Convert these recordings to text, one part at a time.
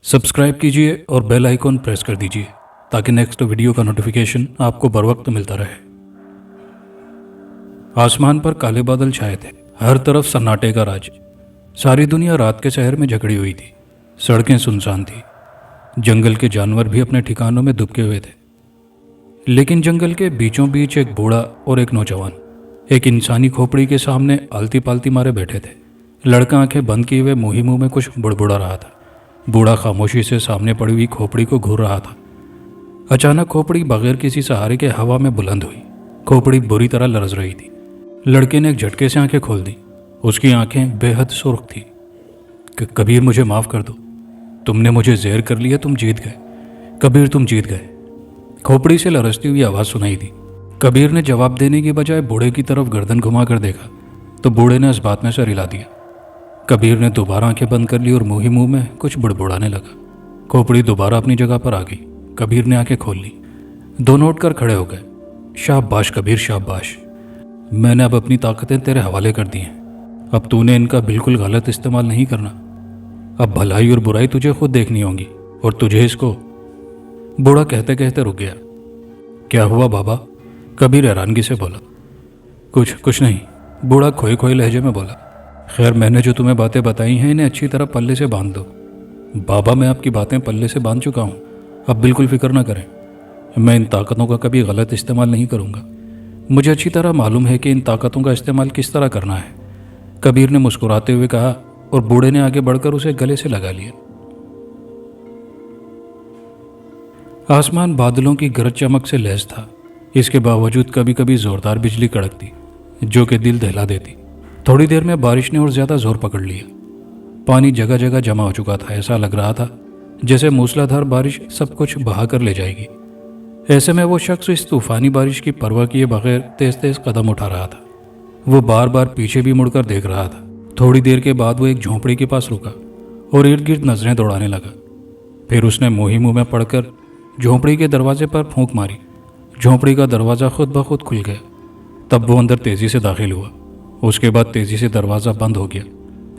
Subscribe कीजिए और bell icon press कर दीजिए ताकि नेक्स्ट वीडियो का नोटिफिकेशन आपको बर वक्त मिलता रहे। आसमान पर काले बादल छाए थे, हर तरफ सन्नाटे का राज। सारी दुनिया रात के शहर में जकड़ी हुई थी। सड़कें सुनसान थी, जंगल के जानवर भी अपने ठिकानों में दुबके हुए थे। लेकिन जंगल के बीचों बीच एक बूढ़ा और एक नौजवान एक इंसानी खोपड़ी के सामने आलती पालती मारे बैठे थे। लड़का आंखें बंद किए हुए मुंह ही मुंह में कुछ बुड़बुड़ा रहा था। बूढ़ा खामोशी से सामने पड़ी हुई खोपड़ी को घूर रहा था। अचानक खोपड़ी बगैर किसी सहारे के हवा में बुलंद हुई। खोपड़ी बुरी तरह लरज रही थी। लड़के ने एक झटके से आंखें खोल दी। उसकी आंखें बेहद सुर्ख थी। कबीर, मुझे माफ कर दो। तुमने मुझे ज़हर कर लिया, तुम जीत गए। कबीर, तुम जीत गए। खोपड़ी से लरजती हुई आवाज़ सुनाई दी। कबीर ने जवाब देने की बजाय बूढ़े की तरफ गर्दन घुमाकर देखा तो बूढ़े ने इस बात में सर हिला दिया। कबीर ने दोबारा आंखें बंद कर ली और मुंह ही मुंह में कुछ बुड़बुड़ाने लगा। खोपड़ी दोबारा अपनी जगह पर आ गई। कबीर ने आंखें खोल ली। दोनों उठकर खड़े हो गए। शाबाश कबीर, शाबाश। मैंने अब अपनी ताकतें तेरे हवाले कर दी हैं। अब तूने इनका बिल्कुल गलत इस्तेमाल नहीं करना। अब भलाई और बुराई तुझे खुद देखनी होंगी और तुझे इसको। बूढ़ा कहते कहते रुक गया। क्या हुआ बाबा? कबीर हैरानगी से बोला। कुछ नहीं, बूढ़ा खोए खोए लहजे में बोला। खैर, मैंने जो तुम्हें बातें बताई हैं इन्हें अच्छी तरह पल्ले से बांध दो। बाबा, मैं आपकी बातें पल्ले से बांध चुका हूँ, अब बिल्कुल फिक्र ना करें। मैं इन ताकतों का कभी गलत इस्तेमाल नहीं करूँगा। मुझे अच्छी तरह मालूम है कि इन ताकतों का इस्तेमाल किस तरह करना है, कबीर ने मुस्कुराते हुए कहा और बूढ़े ने आगे बढ़कर उसे गले से लगा लिया। आसमान बादलों की गरज चमक से लैस था। इसके बावजूद कभी कभी जोरदार बिजली कड़कती जो कि दिल दहला देती। थोड़ी देर में बारिश ने और ज्यादा जोर पकड़ लिया। पानी जगह जगह जमा हो चुका था। ऐसा लग रहा था जैसे मूसलाधार बारिश सब कुछ बहा कर ले जाएगी। ऐसे में वो शख्स इस तूफानी बारिश की परवाह किए बगैर तेज तेज कदम उठा रहा था। वो बार बार पीछे भी मुड़कर देख रहा था। थोड़ी देर के बाद वो एक झोंपड़ी के पास रुका और इर्द गिर्द नजरें दौड़ाने लगा। फिर उसने मुंह ही मुंह में पड़कर झोंपड़ी के दरवाजे पर फूंक मारी। झोंपड़ी का दरवाज़ा खुद ब खुद खुल गया। तब वो अंदर तेजी से दाखिल हुआ। उसके बाद तेजी से दरवाज़ा बंद हो गया।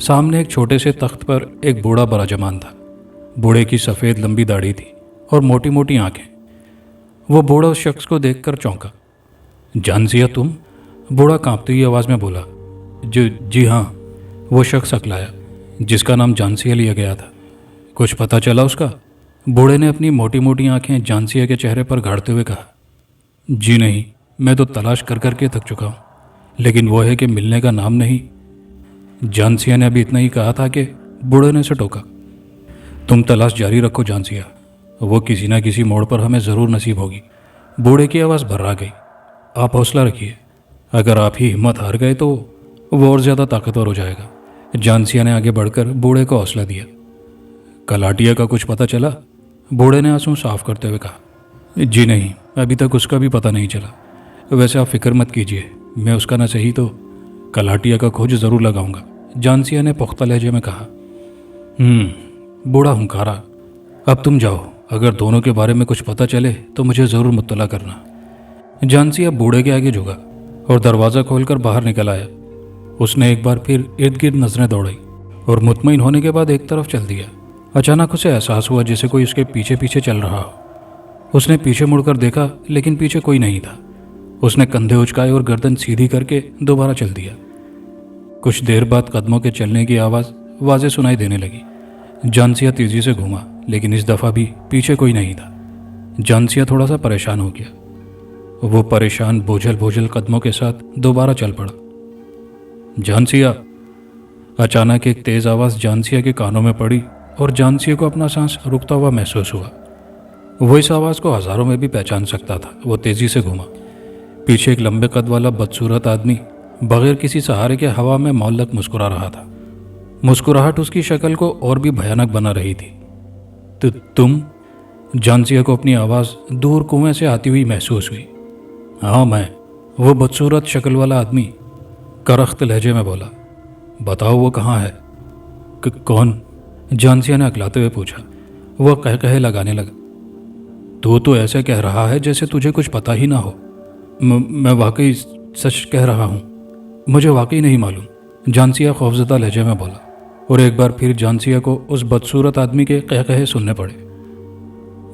सामने एक छोटे से तख्त पर एक बूढ़ा बराजमान था। बूढ़े की सफ़ेद लंबी दाढ़ी थी और मोटी मोटी आंखें। वो बूढ़ा उस शख्स को देखकर चौंका। जानसिया तुम? बूढ़ा कांपती हुई आवाज़ में बोला। जी हाँ, वो शख्स अकलाया जिसका नाम जानसिया लिया गया था। कुछ पता चला उसका? बूढ़े ने अपनी मोटी मोटी आंखें जानसिया के चेहरे पर गाड़ते हुए कहा। जी नहीं, मैं तो तलाश कर करके थक चुका हूँ, लेकिन वो है कि मिलने का नाम नहीं। जानसिया ने अभी इतना ही कहा था कि बूढ़े ने उसे टोका। तुम तलाश जारी रखो जानसिया, वो किसी ना किसी मोड़ पर हमें ज़रूर नसीब होगी। बूढ़े की आवाज़ भर्रा गई। आप हौसला रखिए, अगर आप ही हिम्मत हार गए तो वो और ज़्यादा ताकतवर हो जाएगा। जानसिया ने आगे बढ़कर बूढ़े को हौसला दिया। कलाटिया का कुछ पता चला? बूढ़े ने आंसू साफ करते हुए कहा। जी नहीं, अभी तक उसका भी पता नहीं चला। वैसे आप फिक्र मत कीजिए, मैं उसका न सही तो कलाटिया का खोज ज़रूर लगाऊंगा, जानसिया ने पुख्ता लहजे में कहा। बूढ़ा हुंकारा। अब तुम जाओ, अगर दोनों के बारे में कुछ पता चले तो मुझे ज़रूर मुत्तला करना। जानसिया बूढ़े के आगे झुका और दरवाज़ा खोलकर बाहर निकल आया। उसने एक बार फिर इर्द गिर्द नजरें दौड़ाई और मुतमईन होने के बाद एक तरफ चल दिया। अचानक उसे एहसास हुआ जैसे कोई उसके पीछे पीछे चल रहा हो। उसने पीछे मुड़कर देखा, लेकिन पीछे कोई नहीं था। उसने कंधे उचकाए और गर्दन सीधी करके दोबारा चल दिया। कुछ देर बाद कदमों के चलने की आवाज़ वाज़े सुनाई देने लगी। जानसिया तेजी से घूमा, लेकिन इस दफ़ा भी पीछे कोई नहीं था। जानसिया थोड़ा सा परेशान हो गया। वो परेशान बोझल बोझल कदमों के साथ दोबारा चल पड़ा। जानसिया! अचानक एक तेज़ आवाज़ जानसिया के कानों में पड़ी और जानसिया को अपना सांस रुकता हुआ महसूस हुआ। वो इस आवाज़ को हज़ारों में भी पहचान सकता था। वो तेज़ी से घूमा। पीछे एक लंबे कद वाला बदसूरत आदमी बगैर किसी सहारे के हवा में मौलक मुस्कुरा रहा था। मुस्कुराहट उसकी शक्ल को और भी भयानक बना रही थी। तो तुम? जानसिया को अपनी आवाज़ दूर कुएं से आती हुई महसूस हुई। हाँ मैं, वो बदसूरत शक्ल वाला आदमी करख्त लहजे में बोला। बताओ वो कहाँ है? कौन? जानसिया ने अकलाते हुए पूछा। वह कह लगाने लगा। तो ऐसे कह रहा है जैसे तुझे कुछ पता ही ना हो। मैं वाकई सच कह रहा हूँ, मुझे वाकई नहीं मालूम, जानसिया खौफजदा लहजे में बोला। और एक बार फिर जानसिया को उस बदसूरत आदमी के कहे सुनने पड़े।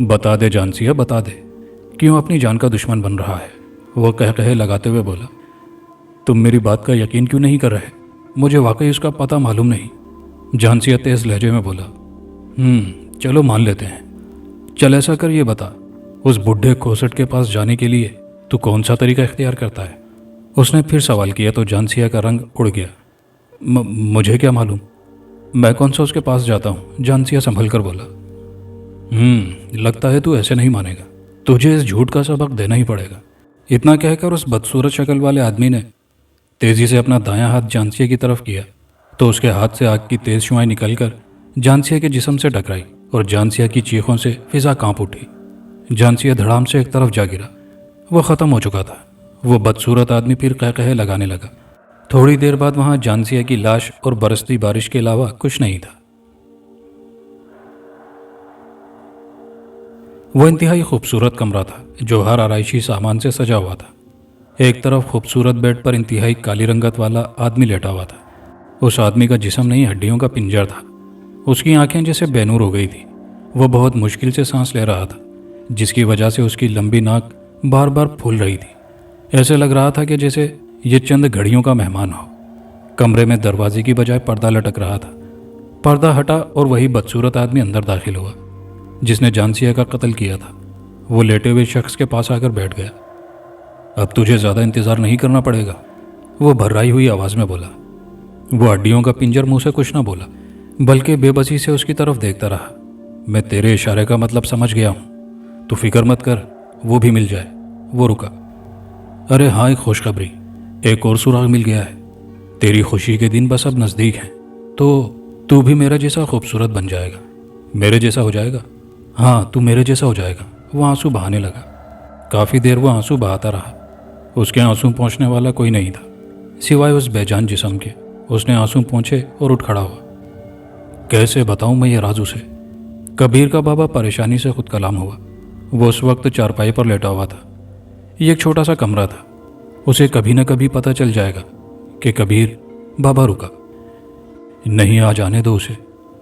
बता दे जानसिया, बता दे, क्यों अपनी जान का दुश्मन बन रहा है? वो कहे लगाते हुए बोला। तुम मेरी बात का यकीन क्यों नहीं कर रहे? मुझे वाकई उसका पता मालूम नहीं। जानसिया तेज लहजे में बोला। चलो मान लेते हैं। चल ऐसा कर, ये बता, उस बुढ़े खोसट के पास जाने के लिए तू कौन सा तरीका इख्तियार करता है? उसने फिर सवाल किया तो जानसिया का रंग उड़ गया। मुझे क्या मालूम, मैं कौन सा उसके पास जाता हूँ? जानसिया संभल कर बोला। लगता है तू ऐसे नहीं मानेगा, तुझे इस झूठ का सबक देना ही पड़ेगा। इतना कहकर उस बदसूरत शक्ल वाले आदमी ने तेजी से अपना दायां हाथ जानसिया की तरफ किया तो उसके हाथ से आग की तेज शुआएं निकलकर जानसिया के जिस्म से टकराई और जानसिया की चीखों से फिजा कांप उठी। जानसिया धड़ाम से एक तरफ जा गिरा। वो ख़त्म हो चुका था। वो बदसूरत आदमी फिर कहे लगाने लगा। थोड़ी देर बाद वहां जानसिया की लाश और बरसती बारिश के अलावा कुछ नहीं था। वो इंतहाई खूबसूरत कमरा था जो हर आराइशी सामान से सजा हुआ था। एक तरफ खूबसूरत बेड पर इंतहाई काली रंगत वाला आदमी लेटा हुआ था। उस आदमी का जिस्म नहीं, हड्डियों का पिंजर था। उसकी आंखें जैसे बेनूर हो गई थी। वो बहुत मुश्किल से सांस ले रहा था, जिसकी वजह से उसकी लंबी नाक बार बार फूल रही थी। ऐसे लग रहा था कि जैसे ये चंद घड़ियों का मेहमान हो। कमरे में दरवाजे की बजाय पर्दा लटक रहा था। पर्दा हटा और वही बदसूरत आदमी अंदर दाखिल हुआ जिसने जानसिया का कत्ल किया था। वो लेटे हुए शख्स के पास आकर बैठ गया। अब तुझे ज़्यादा इंतज़ार नहीं करना पड़ेगा, वो भर्राई हुई आवाज़ में बोला। वो हड्डियों का पिंजर मुंह से कुछ ना बोला, बल्कि बेबसी से उसकी तरफ देखता रहा। मैं तेरे इशारे का मतलब समझ गया हूँ, तू फिक्र मत कर, वो भी मिल जाए। वो रुका। अरे हाँ, एक खुशखबरी, एक और सुराग मिल गया है। तेरी खुशी के दिन बस अब नज़दीक हैं, तो तू भी मेरा जैसा खूबसूरत बन जाएगा। मेरे जैसा हो जाएगा? हाँ, तू मेरे जैसा हो जाएगा। वो आंसू बहाने लगा। काफ़ी देर वो आंसू बहाता रहा। उसके आंसू पोंछने वाला कोई नहीं था सिवाय उस बेजान जिस्म के। उसने आंसू पोंछे और उठ खड़ा हुआ। कैसे बताऊं मैं ये राज उसे? कबीर का बाबा परेशानी से खुद कलाम हुआ। वो उस वक्त चारपाई पर लेटा हुआ था। ये एक छोटा सा कमरा था। उसे कभी न कभी पता चल जाएगा कि कबीर बाबा रुका। नहीं, आज आने दो उसे,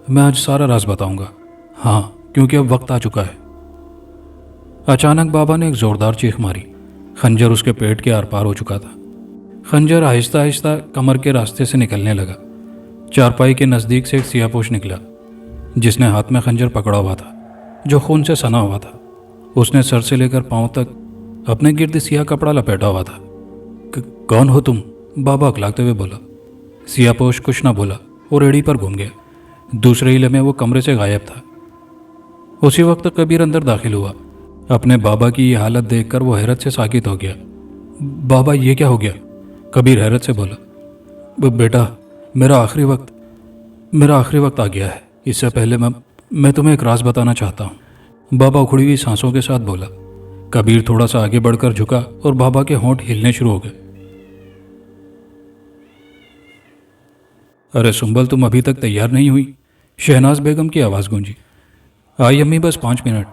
मैं आज सारा राज बताऊंगा। हाँ, क्योंकि अब वक्त आ चुका है। अचानक बाबा ने एक जोरदार चीख मारी। खंजर उसके पेट के आर पार हो चुका था। खंजर आहिस्ता आहिस्ता कमर के रास्ते से निकलने लगा। चारपाई के नज़दीक से एक सियापोश निकला जिसने हाथ में खंजर पकड़ा हुआ था जो खून से सना हुआ था। उसने सर से लेकर पांव तक अपने गिर्द सियाह कपड़ा लपेटा हुआ था। कौन हो तुम? बाबा अकलाते हुए बोला। सियापोश कुछ ना बोला और एड़ी पर घूम गया। दूसरे ही लम्हे वो कमरे से गायब था। उसी वक्त कबीर अंदर दाखिल हुआ। अपने बाबा की ये हालत देखकर वो हैरत से साकित हो गया। बाबा, ये क्या हो गया? कबीर हैरत से बोला। बेटा, मेरा आखिरी वक्त आ गया है। इससे पहले मैं तुम्हें एक राज बताना चाहता हूँ। बाबा उखड़ी हुई सांसों के साथ बोला। कबीर थोड़ा सा आगे बढ़कर झुका और बाबा के होंठ हिलने शुरू हो गए। अरे सुंबल, तुम अभी तक तैयार नहीं हुई? शहनाज बेगम की आवाज़ गूंजी। आई अम्मी, बस 5 मिनट।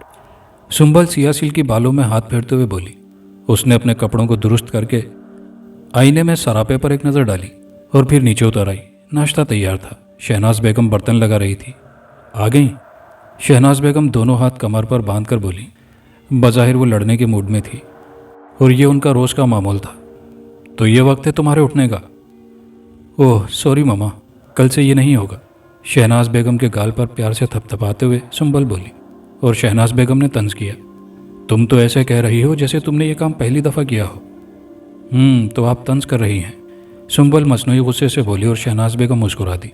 सुंबल सियासिल की बालों में हाथ फेरते हुए बोली। उसने अपने कपड़ों को दुरुस्त करके आईने में सरापे पर एक नज़र डाली और फिर नीचे उतर आई। नाश्ता तैयार था। शहनाज बेगम बर्तन लगा रही थी। आ गई? शहनाज बेगम दोनों हाथ कमर पर बांध कर बोली। बज़ाहिर वो लड़ने के मूड में थी और ये उनका रोज़ का मामूल था। तो ये वक्त है तुम्हारे उठने का? ओह सॉरी मामा, कल से ये नहीं होगा। शहनाज बेगम के गाल पर प्यार से थपथपाते हुए सुंबल बोली और शहनाज बेगम ने तंज किया। तुम तो ऐसे कह रही हो जैसे तुमने ये काम पहली दफ़ा किया हो। तो आप तंज कर रही हैं, सुंबल मसनूई गुस्से से बोली और शहनाज बेगम मुस्कुरा दी।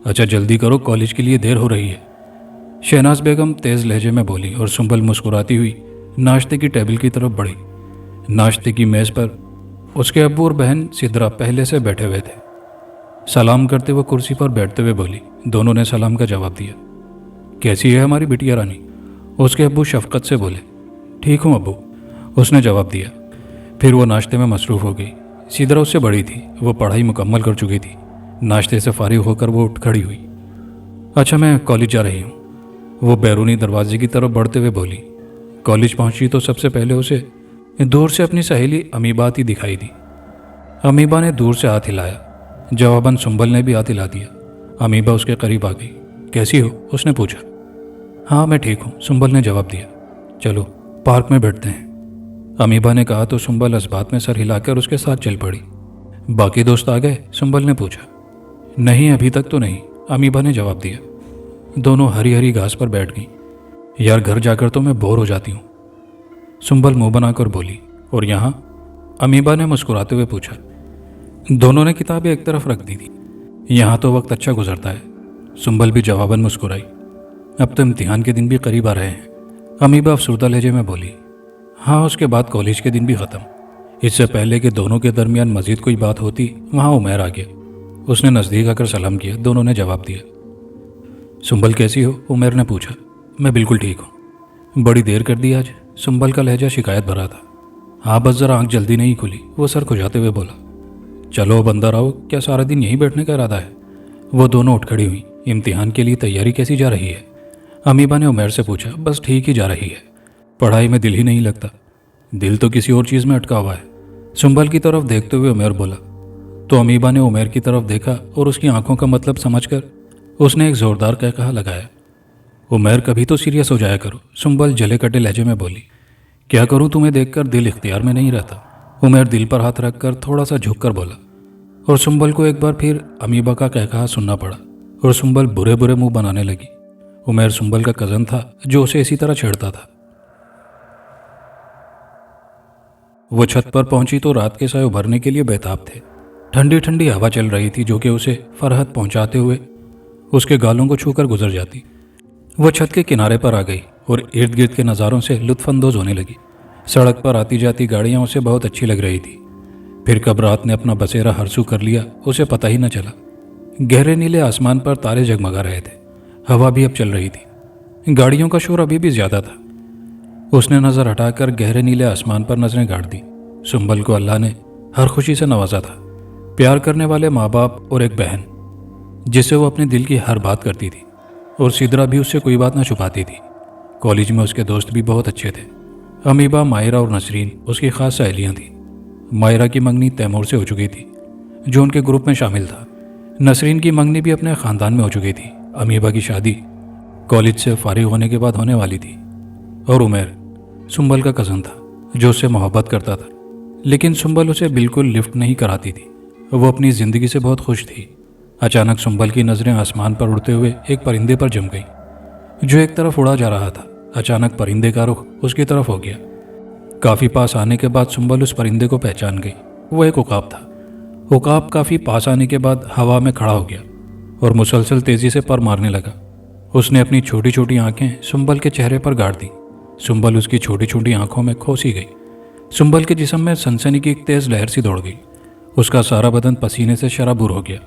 अच्छा जल्दी करो, कॉलेज के लिए देर हो रही है। शहनाज बेगम तेज़ लहजे में बोली और सुंबल मुस्कुराती हुई नाश्ते की टेबल की तरफ बढ़ी। नाश्ते की मेज़ पर उसके अब्बू और बहन सिद्रा पहले से बैठे हुए थे। सलाम करते हुए कुर्सी पर बैठते हुए बोली। दोनों ने सलाम का जवाब दिया। कैसी है हमारी बिटिया रानी? उसके अब्बू शफकत से बोले। ठीक हूँ अब्बू, उसने जवाब दिया। फिर वो नाश्ते में मसरूफ़ हो गई। सिद्रा उससे बड़ी थी, वो पढ़ाई मुकम्मल कर चुकी थी। नाश्ते से फारिग होकर वो उठ खड़ी हुई। अच्छा मैं कॉलेज जा रही हूँ, वो बैरूनी दरवाजे की तरफ बढ़ते हुए बोली। कॉलेज पहुंची तो सबसे पहले उसे दूर से अपनी सहेली अमीबा आती दिखाई दी। अमीबा ने दूर से हाथ हिलाया। जवाबन सुंबल ने भी हाथ हिला दिया। अमीबा उसके करीब आ गई। कैसी हो? उसने पूछा। हाँ मैं ठीक हूँ, सुंबल ने जवाब दिया। चलो पार्क में बैठते हैं, अमीबा ने कहा तो सुंबल इस बात में सर हिलाकर उसके साथ चल पड़ी। बाकी दोस्त आ गए? सुंबल ने पूछा। नहीं अभी तक तो नहीं, अमीबा ने जवाब दिया। दोनों हरी हरी घास पर बैठ गईं। यार घर जाकर तो मैं बोर हो जाती हूँ, सुंबल मुंह बनाकर बोली। और यहाँ? अमीबा ने मुस्कुराते हुए पूछा। दोनों ने किताबें एक तरफ रख दी थी। यहाँ तो वक्त अच्छा गुजरता है, सुंबल भी जवाबन मुस्कुराई। अब तो इम्तिहान के दिन भी करीब आ रहे हैं, अमीबा अफसरदा लहजे में बोली। हाँ उसके बाद कॉलेज के दिन भी ख़त्म। इससे पहले कि दोनों के दरमियान मजीद कोई बात होती, वहाँ उमैर आ गया। उसने नज़दीक आकर सलाम किया। दोनों ने जवाब दिया। सुंबल कैसी हो? उमैर ने पूछा। मैं बिल्कुल ठीक हूँ। बड़ी देर कर दी आज, सुंबल का लहजा शिकायत भरा था। हाँ बस ज़रा आंख जल्दी नहीं खुली, वो सर खुजाते हुए बोला। चलो अब अंदर आओ, क्या सारा दिन यहीं बैठने का इरादा है? वो दोनों उठ खड़ी हुई। इम्तिहान के लिए तैयारी कैसी जा रही है? अमीबा ने उमैर से पूछा। बस ठीक ही जा रही है, पढ़ाई में दिल ही नहीं लगता। दिल तो किसी और चीज़ में अटका हुआ है, सुंबल की तरफ देखते हुए उमैर बोला। तो अमीबा ने उमैर की तरफ देखा और उसकी आंखों का मतलब समझकर उसने एक ज़ोरदार कहकहा लगाया। उमैर कभी तो सीरियस हो जाया करो, सुंबल जले कटे लहजे में बोली। क्या करूं, तुम्हें देखकर दिल इख्तियार में नहीं रहता, उमैर दिल पर हाथ रखकर थोड़ा सा झुककर बोला। और सुंबल को एक बार फिर अमीबा का कहकहा सुनना पड़ा और सुंबल बुरे बुरे मुंह बनाने लगी। उमैर सुंबल का कज़न था जो उसे इसी तरह छेड़ता था। वो छत पर पहुंची तो रात के साए उभरने के लिए बेताब थे। ठंडी ठंडी हवा चल रही थी जो कि उसे फरहत पहुंचाते हुए उसके गालों को छूकर गुजर जाती। वो छत के किनारे पर आ गई और इर्द गिर्द के नज़ारों से लुत्फानंदोज होने लगी। सड़क पर आती जाती गाड़ियां उसे बहुत अच्छी लग रही थी। फिर कब रात ने अपना बसेरा हरसू कर लिया उसे पता ही न चला। गहरे नीले आसमान पर तारे जगमगा रहे थे, हवा भी अब चल रही थी। गाड़ियों का शोर अभी भी ज़्यादा था। उसने नज़र हटाकर गहरे नीले आसमान पर नजरें गाड़ दी। सुंबल को अल्लाह ने हर खुशी से नवाजा था, प्यार करने वाले माँ बाप और एक बहन जिसे वो अपने दिल की हर बात करती थी। और सिदरा भी उससे कोई बात ना छुपाती थी। कॉलेज में उसके दोस्त भी बहुत अच्छे थे। अमीबा, मायरा और नसरीन उसकी खास सहेलियाँ थीं। मायरा की मंगनी तैमूर से हो चुकी थी जो उनके ग्रुप में शामिल था। नसरीन की मंगनी भी अपने ख़ानदान में हो चुकी थी। अमीबा की शादी कॉलेज से फारिग होने के बाद होने वाली थी। और उमैर सुंबल का कज़न था जो उससे मोहब्बत करता था, लेकिन सुंबल उसे बिल्कुल लिफ्ट नहीं कराती थी। वो अपनी ज़िंदगी से बहुत खुश थी। अचानक सुंबल की नज़रें आसमान पर उड़ते हुए एक परिंदे पर जम गई जो एक तरफ उड़ा जा रहा था। अचानक परिंदे का रुख उसकी तरफ हो गया। काफ़ी पास आने के बाद सुंबल उस परिंदे को पहचान गई। वो एक उकाब था। उकाब काफ़ी पास आने के बाद हवा में खड़ा हो गया और मुसलसल तेज़ी से पर मारने लगा। उसने अपनी छोटी छोटी आंखें सुंबल के चेहरे पर गाड़ दी। सुंबल उसकी छोटी छोटी आंखों में खो सी गई। सुंबल के जिस्म में सनसनी की एक तेज़ लहर सी दौड़ गई। उसका सारा बदन पसीने से शराबूर हो गया।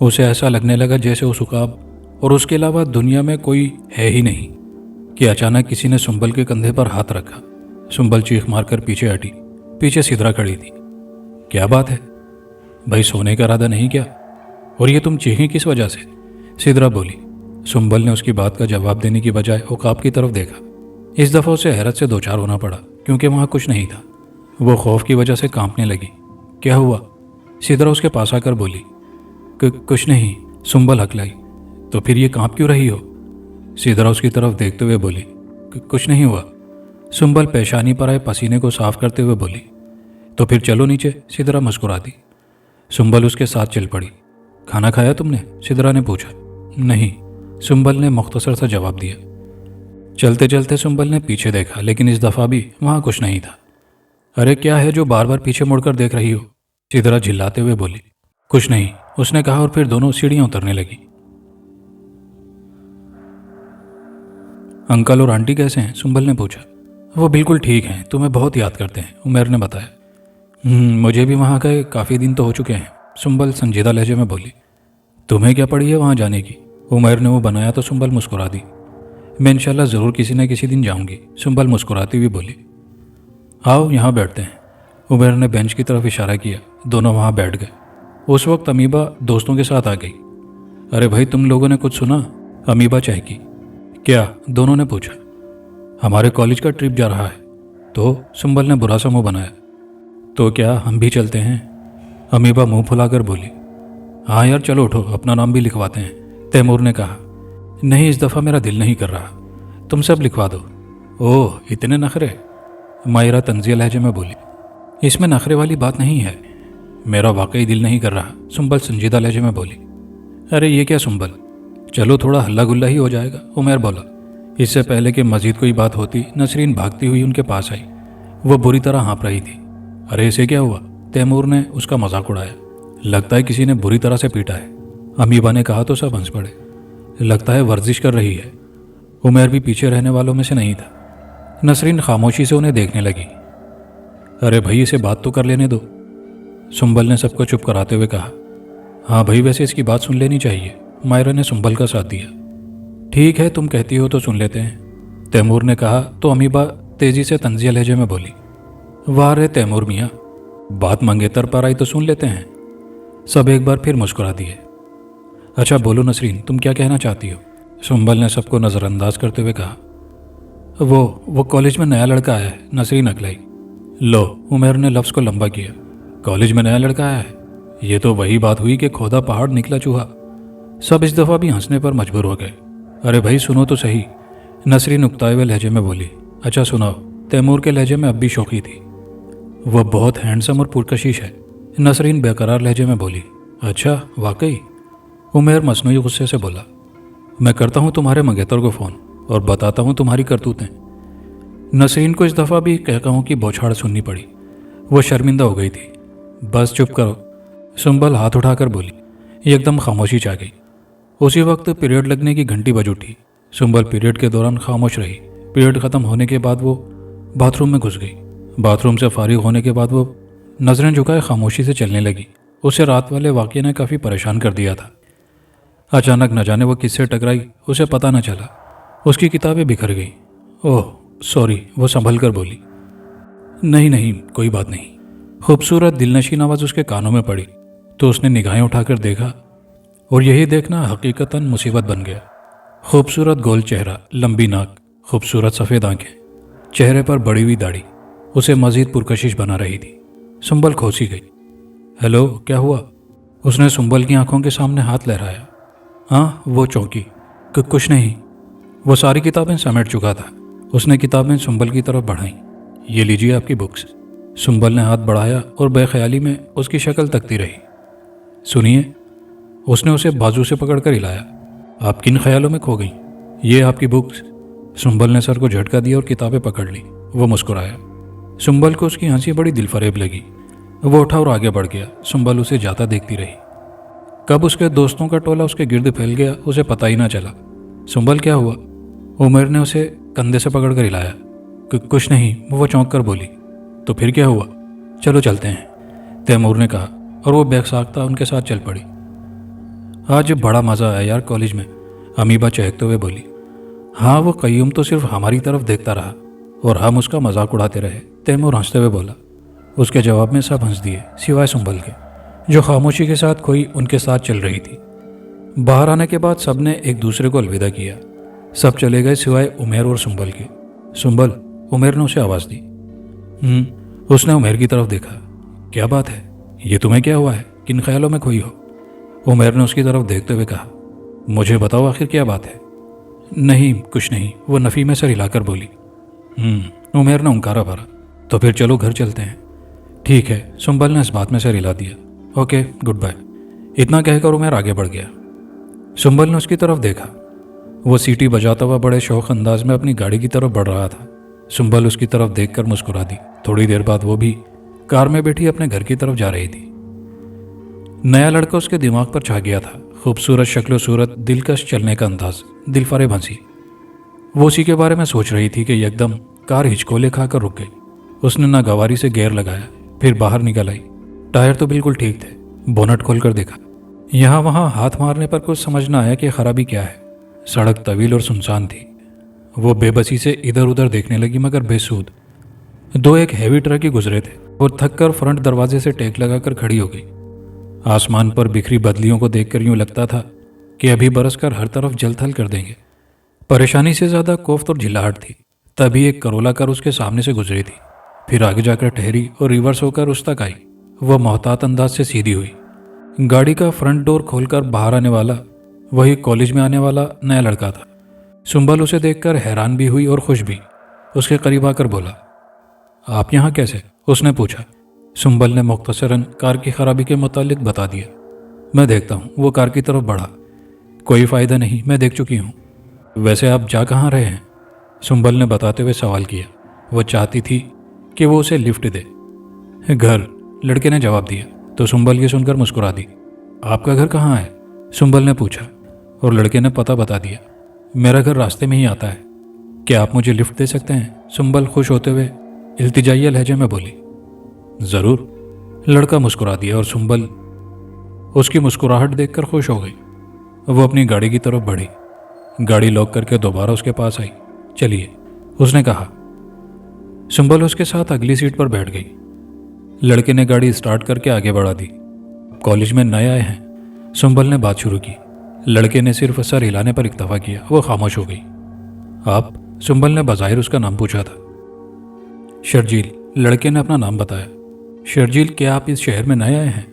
उसे ऐसा लगने लगा जैसे उस उकाब और उसके अलावा दुनिया में कोई है ही नहीं। कि अचानक किसी ने सुंबल के कंधे पर हाथ रखा। सुंबल चीख मारकर पीछे हटी। पीछे सिदरा खड़ी थी। क्या बात है भाई, सोने का इरादा नहीं क्या? और ये तुम चीखें किस वजह से? सिदरा बोली। सुंबल ने उसकी बात का जवाब देने की बजाय उकाब की तरफ देखा। इस दफ़ा उसे हैरत से दो चार होना पड़ा क्योंकि वहाँ कुछ नहीं था। वो खौफ की वजह से कांपने लगी। क्या हुआ? सिदरा उसके पास आकर बोली। कुछ नहीं, सुंबल हकलाई। तो फिर ये कांप क्यों रही हो? सिदरा उसकी तरफ देखते हुए बोली। कुछ नहीं हुआ। सुंबल पेशानी पर आए पसीने को साफ करते हुए बोली। तो फिर चलो नीचे, सिदरा मुस्कुरा दी। सुंबल उसके साथ चल पड़ी। खाना खाया तुमने? सिदरा ने पूछा। नहीं, सुंबल ने मुख्तसर सा जवाब दिया। चलते चलते सुंबल ने पीछे देखा, लेकिन इस दफ़ा भी वहाँ कुछ नहीं था। अरे क्या है जो बार बार पीछे मुड़कर देख रही हो? सिदरा झिल्लाते हुए बोली। कुछ नहीं, उसने कहा और फिर दोनों सीढ़ियाँ उतरने लगी। अंकल और आंटी कैसे हैं? सुंबल ने पूछा। वो बिल्कुल ठीक हैं, तुम्हें बहुत याद करते हैं, उमैर ने बताया। मुझे भी वहाँ गए काफ़ी दिन तो हो चुके हैं, सुंबल संजीदा लहजे में बोली। तुम्हें क्या पड़ी है वहाँ जाने की? उमैर ने वो बनाया तो सुंबल मुस्कुरा दी। मैं इंशाल्लाह ज़रूर किसी न किसी दिन जाऊँगी, सुंबल मुस्कुराती हुई बोली। आओ यहाँ बैठते हैं, उमैर ने बेंच की तरफ इशारा किया। दोनों वहाँ बैठ गए। उस वक्त अमीबा दोस्तों के साथ आ गई। अरे भाई तुम लोगों ने कुछ सुना? अमीबा चहकी। क्या? दोनों ने पूछा। हमारे कॉलेज का ट्रिप जा रहा है। तो सुंबल ने बुरा सा मुँह बनाया। तो क्या हम भी चलते हैं? अमीबा मुंह फुलाकर बोली। हाँ यार चलो उठो, अपना नाम भी लिखवाते हैं, तैमूर ने कहा। नहीं, इस दफ़ा मेरा दिल नहीं कर रहा, तुम सब लिखवा दो। ओह, इतने नखरे? मायरा तंजिया लहजे में बोली। इसमें नखरे वाली बात नहीं है, मेरा वाकई दिल नहीं कर रहा, सुंबल संजीदा लहजे में बोली। अरे ये क्या सुंबल, चलो थोड़ा हल्ला गुल्ला ही हो जाएगा, उमर बोला। इससे पहले कि मजीद कोई बात होती, नसरीन भागती हुई उनके पास आई। वो बुरी तरह हाँप रही थी। अरे इसे क्या हुआ? तैमूर ने उसका मजाक उड़ाया। लगता है किसी ने बुरी तरह से पीटा है, अमीबा ने कहा तो सब हंस पड़े। लगता है वर्जिश कर रही है। उमर भी पीछे रहने वालों में से नहीं था। नसरीन खामोशी से उन्हें देखने लगी। अरे भाई, इसे बात तो कर लेने दो, सुंबल ने सबको चुप कराते हुए कहा। हाँ भाई, वैसे इसकी बात सुन लेनी चाहिए, मायरा ने सुंबल का साथ दिया। ठीक है, तुम कहती हो तो सुन लेते हैं, तैमूर ने कहा तो अमीबा तेजी से तंजिया लहजे में बोली। वाह रे तैमूर मियाँ, बात मंगेतर पर आई तो सुन लेते हैं। सब एक बार फिर मुस्कुरा दिए। अच्छा बोलो नसरीन, तुम क्या कहना चाहती हो? सुंबल ने सबको नज़रअंदाज करते हुए कहा। वो कॉलेज में नया लड़का आया है, नसरीन अकलाई। लो, उमर ने लफ्ज़ को लंबा किया। कॉलेज में नया लड़का आया है? ये तो वही बात हुई कि खोदा पहाड़ निकला चूहा। सब इस दफ़ा भी हंसने पर मजबूर हो गए। अरे भाई सुनो तो सही, नसरीन उकताए हुए लहजे में बोली। अच्छा सुनाओ, तैमूर के लहजे में अब भी शौकी थी। वह बहुत हैंडसम और पुरकशिश है, नसरीन बेकरार लहजे में बोली। अच्छा वाकई? उमर मसनूई गुस्से से बोला। मैं करता हूँ तुम्हारे मंगेतर को फ़ोन और बताता हूँ तुम्हारी करतूतें। नसरीन को इस दफ़ा भी कहकाहों की बौछाड़ सुननी पड़ी। वो शर्मिंदा हो गई थी। बस चुप करो, सुंबल हाथ उठाकर बोली। एकदम खामोशी छा गई। उसी वक्त पीरियड लगने की घंटी बज उठी। सुंबल पीरियड के दौरान खामोश रही। पीरियड ख़त्म होने के बाद वो बाथरूम में घुस गई। बाथरूम से फारिग होने के बाद वो नज़रें झुकाए खामोशी से चलने लगी। उसे रात वाले वाक़ये ने काफ़ी परेशान कर दिया था। अचानक न जाने वो किससे टकराई, उसे पता न चला। उसकी किताबें बिखर गई। ओह सॉरी, वो संभल कर बोली। नहीं नहीं, कोई बात नहीं। खूबसूरत दिलनशीन आवाज़ उसके कानों में पड़ी तो उसने निगाहें उठाकर देखा, और यही देखना हकीकतन मुसीबत बन गया। खूबसूरत गोल चेहरा, लंबी नाक, खूबसूरत सफ़ेद आंखें, चेहरे पर बढ़ी हुई दाढ़ी उसे मज़ीद पुरकशिश बना रही थी। सुंबल खोसी गई। हेलो, क्या हुआ? उसने सुंबल की आंखों के सामने हाथ लहराया। हाँ, वो चौंकी। कुछ नहीं। वो सारी किताबें समेट चुका था। उसने किताबें सुंबल की तरफ बढ़ाई। ये लीजिए आपकी बुक्स। सुंबल ने हाथ बढ़ाया और बेख्याली में उसकी शक्ल तकती रही। सुनिए, उसने उसे बाजू से पकड़कर हिलाया। आप किन ख्यालों में खो गई? ये आपकी बुक्स। सुंबल ने सर को झटका दिया और किताबें पकड़ ली। वो मुस्कुराया। सुंबल को उसकी हंसी बड़ी दिलफरेब लगी। वो उठा और आगे बढ़ गया। सुंबल उसे जाता देखती रही। कब उसके दोस्तों का टोला उसके गिर्द फैल गया, उसे पता ही ना चला। सुंबल, क्या हुआ? उमर ने उसे कंधे से पकड़कर हिलाया। कुछ नहीं, वो चौंक कर बोली। तो फिर क्या हुआ? चलो चलते हैं, तैमूर ने कहा, और वो बेखसाख्ता उनके साथ चल पड़ी। आज बड़ा मज़ा आया यार कॉलेज में, अमीबा चहकते हुए बोली। हाँ, वो कय्यूम तो सिर्फ हमारी तरफ देखता रहा और हम उसका मजाक उड़ाते रहे, तैमूर हंसते हुए बोला। उसके जवाब में सब हंस दिए सिवाय सुंबल के, जो खामोशी के साथ खोई उनके साथ चल रही थी। बाहर आने के बाद सब ने एक दूसरे को अलविदा किया। सब चले गए सिवाय उमेर और सुंबल के। सुंबल, उमेर ने उसे आवाज़ दी। उसने उमेर की तरफ देखा। क्या बात है, ये तुम्हें क्या हुआ है? किन ख्यालों में खोई हो? उमेर ने उसकी तरफ देखते हुए कहा। मुझे बताओ आखिर क्या बात है? नहीं, कुछ नहीं, वो नफ़ी में सर हिलाकर बोली। उमेर ने उंकारा भरा। तो फिर चलो घर चलते हैं। ठीक है, सुंबल ने इस बात में सर हिला दिया। Okay, goodbye. इतना कहकर उमेर आगे बढ़ गया। सुंबल ने उसकी तरफ देखा। वो सीटी बजाता हुआ बड़े शौक अंदाज में अपनी गाड़ी की तरफ बढ़ रहा था। सुंबल उसकी तरफ देखकर मुस्कुरा दी। थोड़ी देर बाद वो भी कार में बैठी अपने घर की तरफ जा रही थी। नया लड़का उसके दिमाग पर छा गया था। खूबसूरत शक्ल सूरत, दिलकश चलने का अंदाज, दिलफरेब हंसी। वो उसी के बारे में सोच रही थी कि एकदम कार हिचकोले खाकर रुक गई। उसने ना गवारी से गेयर लगाया, फिर बाहर निकल आई। टायर तो बिल्कुल ठीक थे। बोनट खोलकर देखा। यहाँ वहाँ हाथ मारने पर कुछ समझ न आया कि खराबी क्या है। सड़क तवील और सुनसान थी। वो बेबसी से इधर उधर देखने लगी, मगर बेसूद। दो एक हैवी ट्रक ही गुजरे थे और थककर फ्रंट दरवाजे से टेक लगाकर खड़ी हो गई। आसमान पर बिखरी बदलियों को देखकर यूं लगता था कि अभी बरसकर हर तरफ जलथल कर देंगे। परेशानी से ज़्यादा कोफ्त और झिल्लाहट थी। तभी एक करोला कार उसके सामने से गुजरी थी, फिर आगे जाकर ठहरी और रिवर्स होकर उस तक आई। वह मोहतात अंदाज से सीधी हुई। गाड़ी का फ्रंट डोर खोलकर बाहर आने वाला वही कॉलेज में आने वाला नया लड़का था। सुंबल उसे देखकर हैरान भी हुई और खुश भी। उसके करीब आकर बोला, आप यहाँ कैसे? उसने पूछा। सुंबल ने मुख्तसरन कार की खराबी के मुतालिक बता दिया। मैं देखता हूँ। वो कार की तरफ बढ़ा। कोई फ़ायदा नहीं, मैं देख चुकी हूँ। वैसे आप जा कहाँ रहे हैं? सुंबल ने बताते हुए सवाल किया। वो चाहती थी कि वो उसे लिफ्ट दे। घर, लड़के ने जवाब दिया। तो सुंबल ये सुनकर मुस्कुरा दी। आपका घर कहाँ है? सुंबल ने पूछा और लड़के ने पता बता दिया। मेरा घर रास्ते में ही आता है। क्या आप मुझे लिफ्ट दे सकते हैं? सुंबल खुश होते हुए इल्तिजाइया लहजे में बोली। ज़रूर। लड़का मुस्कुरा दिया और सुंबल उसकी मुस्कुराहट देखकर खुश हो गई। वो अपनी गाड़ी की तरफ बढ़ी। गाड़ी लॉक करके दोबारा उसके पास आई। चलिए, उसने कहा। सुंबल उसके साथ अगली सीट पर बैठ गई। लड़के ने गाड़ी स्टार्ट करके आगे बढ़ा दी। कॉलेज में नए आए हैं, सुंबल ने बात शुरू की। लड़के ने सिर्फ सर हिलाने पर इक्तफा किया। वो खामोश हो गई। आप? सुंबल ने बज़ाहिर उसका नाम पूछा था। शर्जील, लड़के ने अपना नाम बताया। शर्जील, क्या आप इस शहर में नए आए हैं?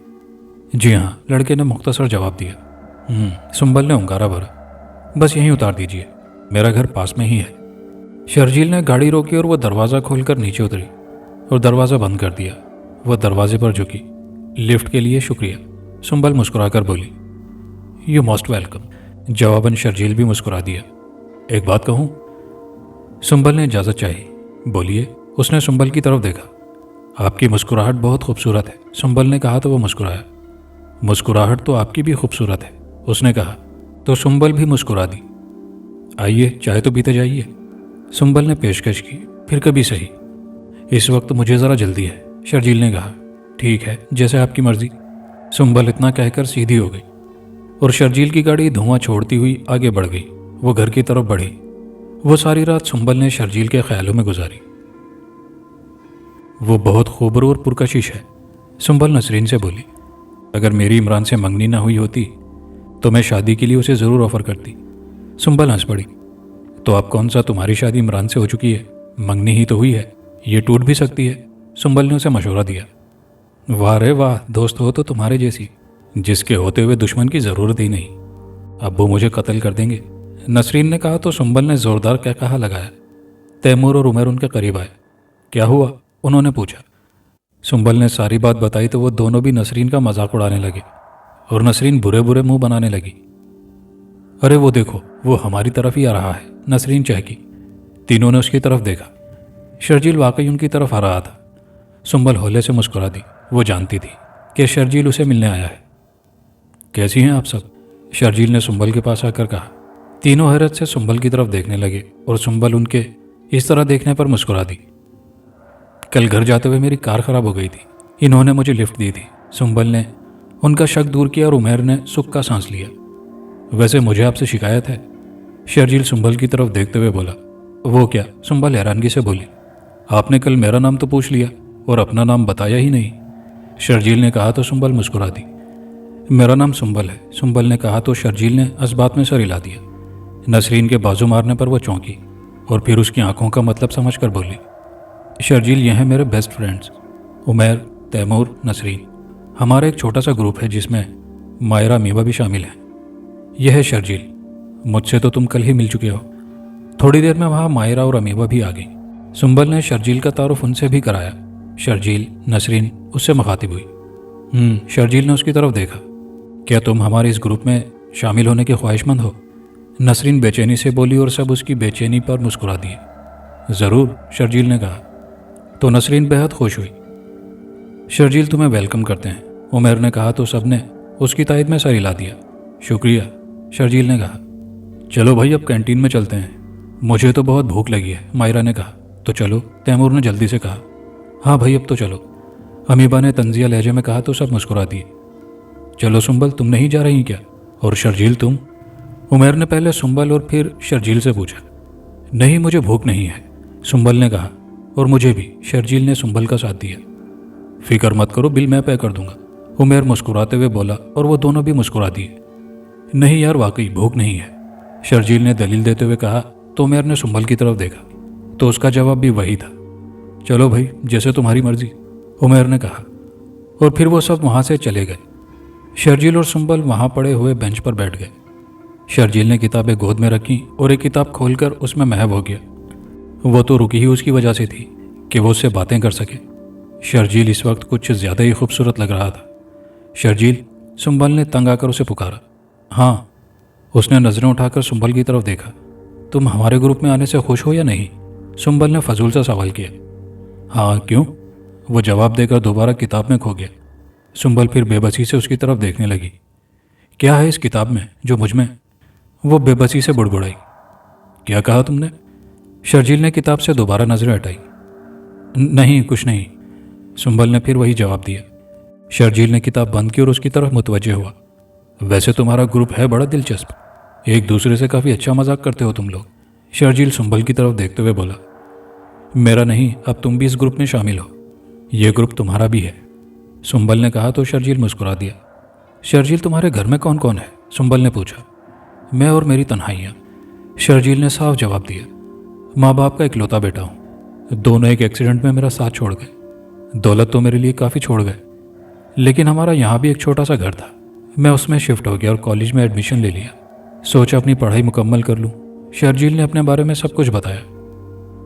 जी हाँ, लड़के ने मुख्तसर जवाब दिया। सुंबल ने हुंकारा भरा। बस यहीं उतार दीजिए, मेरा घर पास में ही है। शर्जील ने गाड़ी रोकी और वह दरवाज़ा खोलकर नीचे उतरी और दरवाज़ा बंद कर दिया। वह दरवाजे पर झुकी। लिफ्ट के लिए शुक्रिया, सुंबल मुस्कुराकर बोली। यू मोस्ट वेलकम, जवाबन शर्जील भी मुस्कुरा दिया। एक बात कहूँ? सुंबल ने इजाज़त चाही। बोलिए, उसने सुंबल की तरफ देखा। आपकी मुस्कुराहट बहुत खूबसूरत है, सुंबल ने कहा तो वो मुस्कुराया। मुस्कुराहट तो आपकी भी खूबसूरत है, उसने कहा तो सुंबल भी मुस्कुरा दी। आइए, चाय तो पीते जाइए, सुंबल ने पेशकश की। फिर कभी सही, इस वक्त मुझे ज़रा जल्दी है, शर्जील ने कहा। ठीक है, जैसे आपकी मर्जी, सुंबल इतना कहकर सीधी हो गई और शर्जील की गाड़ी धुआं छोड़ती हुई आगे बढ़ गई। वो घर की तरफ बढ़ी। वो सारी रात सुंबल ने शर्जील के ख्यालों में गुजारी। वो बहुत खूबरू और पुरकशिश है, सुंबल नसरीन से बोली। अगर मेरी इमरान से मंगनी ना हुई होती तो मैं शादी के लिए उसे ज़रूर ऑफ़र करती। सुंबल हंस पड़ी। तो आप कौन सा, तुम्हारी शादी इमरान से हो चुकी है, मंगनी ही तो हुई है, ये टूट भी सकती है, सुंबल ने उसे मशवरा दिया। वाह रे वाह, दोस्त हो तो तुम्हारे जैसी, जिसके होते हुए दुश्मन की ज़रूरत ही नहीं। अब वो मुझे कत्ल कर देंगे, नसरीन ने कहा तो सुंबल ने ज़ोरदार क्या कहा लगाया। तैमूर और उमर उनके करीब आए। क्या हुआ? उन्होंने पूछा। सुंबल ने सारी बात बताई तो वो दोनों भी नसरीन का मजाक उड़ाने लगे और नसरीन बुरे बुरे मुंह बनाने लगी। अरे वो देखो, वो हमारी तरफ ही आ रहा है, नसरीन चहकी। तीनों ने उसकी तरफ देखा। शर्जील वाकई उनकी तरफ आ रहा था। सुंबल हौले से मुस्कुरा दी। वो जानती थी कि शर्जील उसे मिलने आया है। कैसी हैं आप सब? शर्जील ने सुंबल के पास आकर कहा। तीनों हैरत से सुंबल की तरफ देखने लगे और सुंबल उनके इस तरह देखने पर मुस्कुरा दी। कल घर जाते हुए मेरी कार खराब हो गई थी, इन्होंने मुझे लिफ्ट दी थी। सुंबल ने उनका शक दूर किया और उमैर ने सुख का सांस लिया। वैसे मुझे आपसे शिकायत है, शर्जील सुंबल की तरफ देखते हुए बोला। वो क्या? सुंबल हैरानगी से बोली। आपने कल मेरा नाम तो पूछ लिया और अपना नाम बताया ही नहीं, शर्जील ने कहा तो सुंबल मुस्कुरा दी। मेरा नाम सुंबल है, सुंबल ने कहा तो शर्जील ने असबात में सर हिला दिया। नसरीन के बाजू मारने पर वो चौंकी और फिर उसकी आंखों का मतलब समझकर बोली। शर्जील, ये हैं मेरे बेस्ट फ्रेंड्स, उमैर, तैमूर, नसरीन। हमारा एक छोटा सा ग्रुप है जिसमें मायरा, मीवा भी शामिल हैं। यह है शर्जील, मुझसे तो तुम कल ही मिल चुके हो। थोड़ी देर में वहाँ मायरा और अमीबा भी आ गई। सुंबल ने शर्जील का तारुफ उनसे भी कराया। शर्जील, नसरीन उससे मुखातिब हुई। शर्जील ने उसकी तरफ देखा। क्या तुम हमारे इस ग्रुप में शामिल होने के ख्वाहिशमंद हो? नसरीन बेचैनी से बोली और सब उसकी बेचैनी पर मुस्कुरा दिए। ज़रूर, शर्जील ने कहा तो नसरीन बेहद खुश हुई। शर्जील, तुम्हें वेलकम करते हैं, उमर ने कहा तो सब ने उसकी तायद में सर हिला दिया। शुक्रिया, शर्जील ने कहा। चलो भाई, अब कैंटीन में चलते हैं, मुझे तो बहुत भूख लगी है, मायरा ने कहा। तो चलो, तैमूर ने जल्दी से कहा। हाँ भाई, अब तो चलो, अमीबा ने तंजिया लहजे में कहा तो सब मुस्कुरा दिए। चलो सुंबल, तुम नहीं जा रही क्या? और शर्जील तुम? उमर ने पहले सुंबल और फिर शर्जील से पूछा। नहीं, मुझे भूख नहीं है, सुंबल ने कहा। और मुझे भी, शर्जील ने सुंबल का साथ दिया। फिक्र मत करो, बिल मैं पे कर दूंगा, उमर मुस्कुराते हुए बोला और वो दोनों भी मुस्कुरा दिए। नहीं यार, वाकई भूख नहीं है, शर्जील ने दलील देते हुए कहा तो उमर ने सुंबल की तरफ देखा तो उसका जवाब भी वही था। चलो भाई, जैसे तुम्हारी मर्जी, उमर ने कहा। और फिर वो सब वहाँ से चले गए। शर्जील और सुंबल वहाँ पड़े हुए बेंच पर बैठ गए। शर्जील ने किताबें गोद में रखी और एक किताब खोलकर उसमें महव हो गया। वो तो रुकी ही उसकी वजह से थी कि वो उससे बातें कर सके। शर्जील इस वक्त कुछ ज़्यादा ही खूबसूरत लग रहा था। शर्जील, सुंबल ने तंग आकर उसे पुकारा। हाँ। उसने नज़रें उठाकर सुंबल की तरफ देखा। तुम हमारे ग्रुप में आने से खुश हो या नहीं? सुंबल ने फजूल सा सवाल किया। हाँ, क्यों? वो जवाब देकर दोबारा किताब में खो गया। सुंबल फिर बेबसी से उसकी तरफ देखने लगी। क्या है इस किताब में जो मुझ में? वो बेबसी से बुड़बुड़ाई। क्या कहा तुमने? शर्जील ने किताब से दोबारा नजरें हटाई। नहीं, कुछ नहीं। सुंबल ने फिर वही जवाब दिया। शर्जील ने किताब बंद की और उसकी तरफ मुतवज्जे हुआ। वैसे तुम्हारा ग्रुप है बड़ा दिलचस्प, एक दूसरे से काफ़ी अच्छा मजाक करते हो तुम लोग। शर्जील सुंबल की तरफ देखते हुए बोला। मेरा नहीं, अब तुम भी इस ग्रुप में शामिल हो। यह ग्रुप तुम्हारा भी है। सुंबल ने कहा तो शर्जील मुस्कुरा दिया। शर्जील, तुम्हारे घर में कौन कौन है? सुंबल ने पूछा। मैं और मेरी तन्हाइयाँ, शर्जील ने साफ जवाब दिया। माँ बाप का इकलौता बेटा हूँ। दोनों एक एक्सीडेंट में मेरा साथ छोड़ गए। दौलत तो मेरे लिए काफ़ी छोड़ गए, लेकिन हमारा यहाँ भी एक छोटा सा घर था। मैं उसमें शिफ्ट हो गया और कॉलेज में एडमिशन ले लिया। सोचा अपनी पढ़ाई मुकम्मल कर लूँ। शर्जील ने अपने बारे में सब कुछ बताया।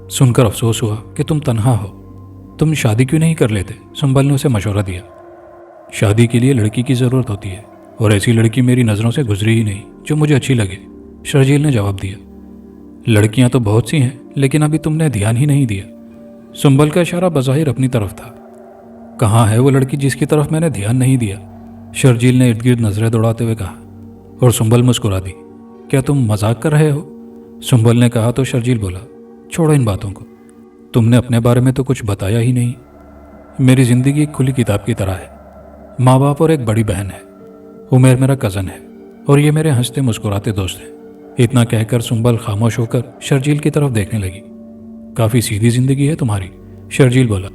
सुनकर अफसोस हुआ कि तुम तन्हा हो। तुम शादी क्यों नहीं कर लेते? सुंबल ने उसे मशवरा दिया। शादी के लिए लड़की की ज़रूरत होती है और ऐसी लड़की मेरी नज़रों से गुजरी ही नहीं जो मुझे अच्छी लगे। शर्जील ने जवाब दिया। लड़कियां तो बहुत सी हैं, लेकिन अभी तुमने ध्यान ही नहीं दिया। सुंबल का इशारा बज़ाहिर अपनी तरफ था। कहाँ है वो लड़की जिसकी तरफ मैंने ध्यान नहीं दिया? शर्जील ने इर्द गिर्द नजरें दौड़ाते हुए कहा और सुंबल मुस्कुरा दी। क्या तुम मजाक कर रहे हो? सुंबल ने कहा तो शर्जील बोला। छोड़ो इन बातों को, तुमने अपने बारे में तो कुछ बताया ही नहीं। मेरी जिंदगी एक खुली किताब की तरह है। माँ बाप और एक बड़ी बहन है। उमेर मेरा कज़न है और ये मेरे हंसते मुस्कुराते दोस्त हैं। इतना कहकर सुंबल खामोश होकर शर्जील की तरफ देखने लगी। काफ़ी सीधी जिंदगी है तुम्हारी, शर्जील बोला।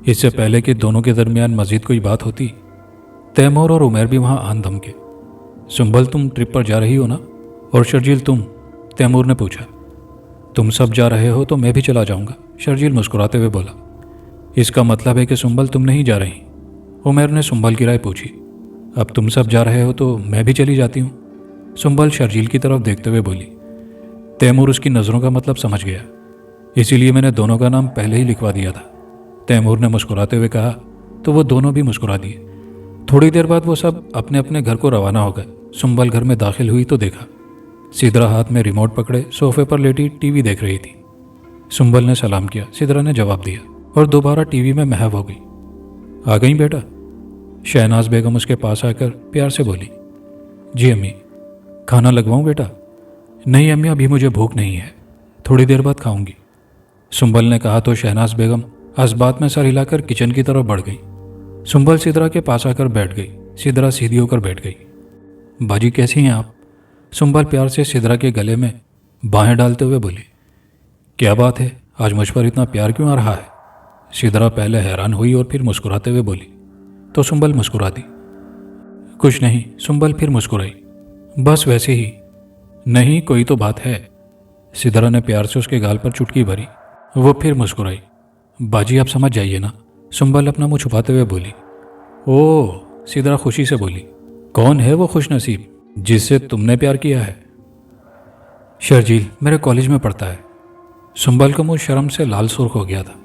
इससे पहले कि दोनों के दरमियान मजीद कोई बात होती, तैमूर और उमेर भी वहाँ आन धमके। सुंबल, तुम ट्रिप पर जा रही हो ना? और शर्जील, तुम? तैमूर ने पूछा। तुम सब जा रहे हो तो मैं भी चला जाऊंगा, शर्जील मुस्कुराते हुए बोला। इसका मतलब है कि सुंबल तुम नहीं जा रही? उमेर ने सुंबल की राय पूछी। अब तुम सब जा रहे हो तो मैं भी चली जाती हूँ, सुंबल शर्जील की तरफ देखते हुए बोली। तैमूर उसकी नज़रों का मतलब समझ गया, इसीलिए मैंने दोनों का नाम पहले ही लिखवा दिया था। तैमूर ने मुस्कुराते हुए कहा तो वो दोनों भी मुस्कुरा दिए। थोड़ी देर बाद वो सब अपने अपने घर को रवाना हो गए। सुंबल घर में दाखिल हुई तो देखा सिदरा हाथ में रिमोट पकड़े सोफे पर लेटी टीवी देख रही थी। सुंबल ने सलाम किया, सिदरा ने जवाब दिया और दोबारा टीवी में महव हो गई। आ गई बेटा? शहनाज बेगम उसके पास आकर प्यार से बोली। जी अम्मी। खाना लगवाऊं बेटा? नहीं अम्मी, अभी मुझे भूख नहीं है, थोड़ी देर बाद खाऊंगी, सुंबल ने कहा तो शहनाज बेगम असबात में सर हिलाकर किचन की तरफ बढ़ गई। सुंबल सिदरा के पास आकर बैठ गई। सिदरा सीधी होकर बैठ गई। बाजी कैसी हैं आप? सुंबल प्यार से सिदरा के गले में बाहें डालते हुए बोली। क्या बात है, आज मुझ पर इतना प्यार क्यों आ रहा है? सिदरा पहले हैरान हुई और फिर मुस्कुराते हुए बोली तो सुंबल मुस्कुरा दी। कुछ नहीं, सुंबल फिर मुस्कुराई। बस वैसे ही। नहीं, कोई तो बात है। सिदरा ने प्यार से उसके गाल पर चुटकी भरी। वो फिर मुस्कुराई। बाजी आप समझ जाइए ना, सुंबल अपना मुंह छुपाते हुए बोली। ओह, सिदरा खुशी से बोली। कौन है वो खुशनसीब जिससे तुमने प्यार किया है? शर्जील, मेरे कॉलेज में पढ़ता है। सुंबल का मुंह शर्म से लाल सुर्ख हो गया था।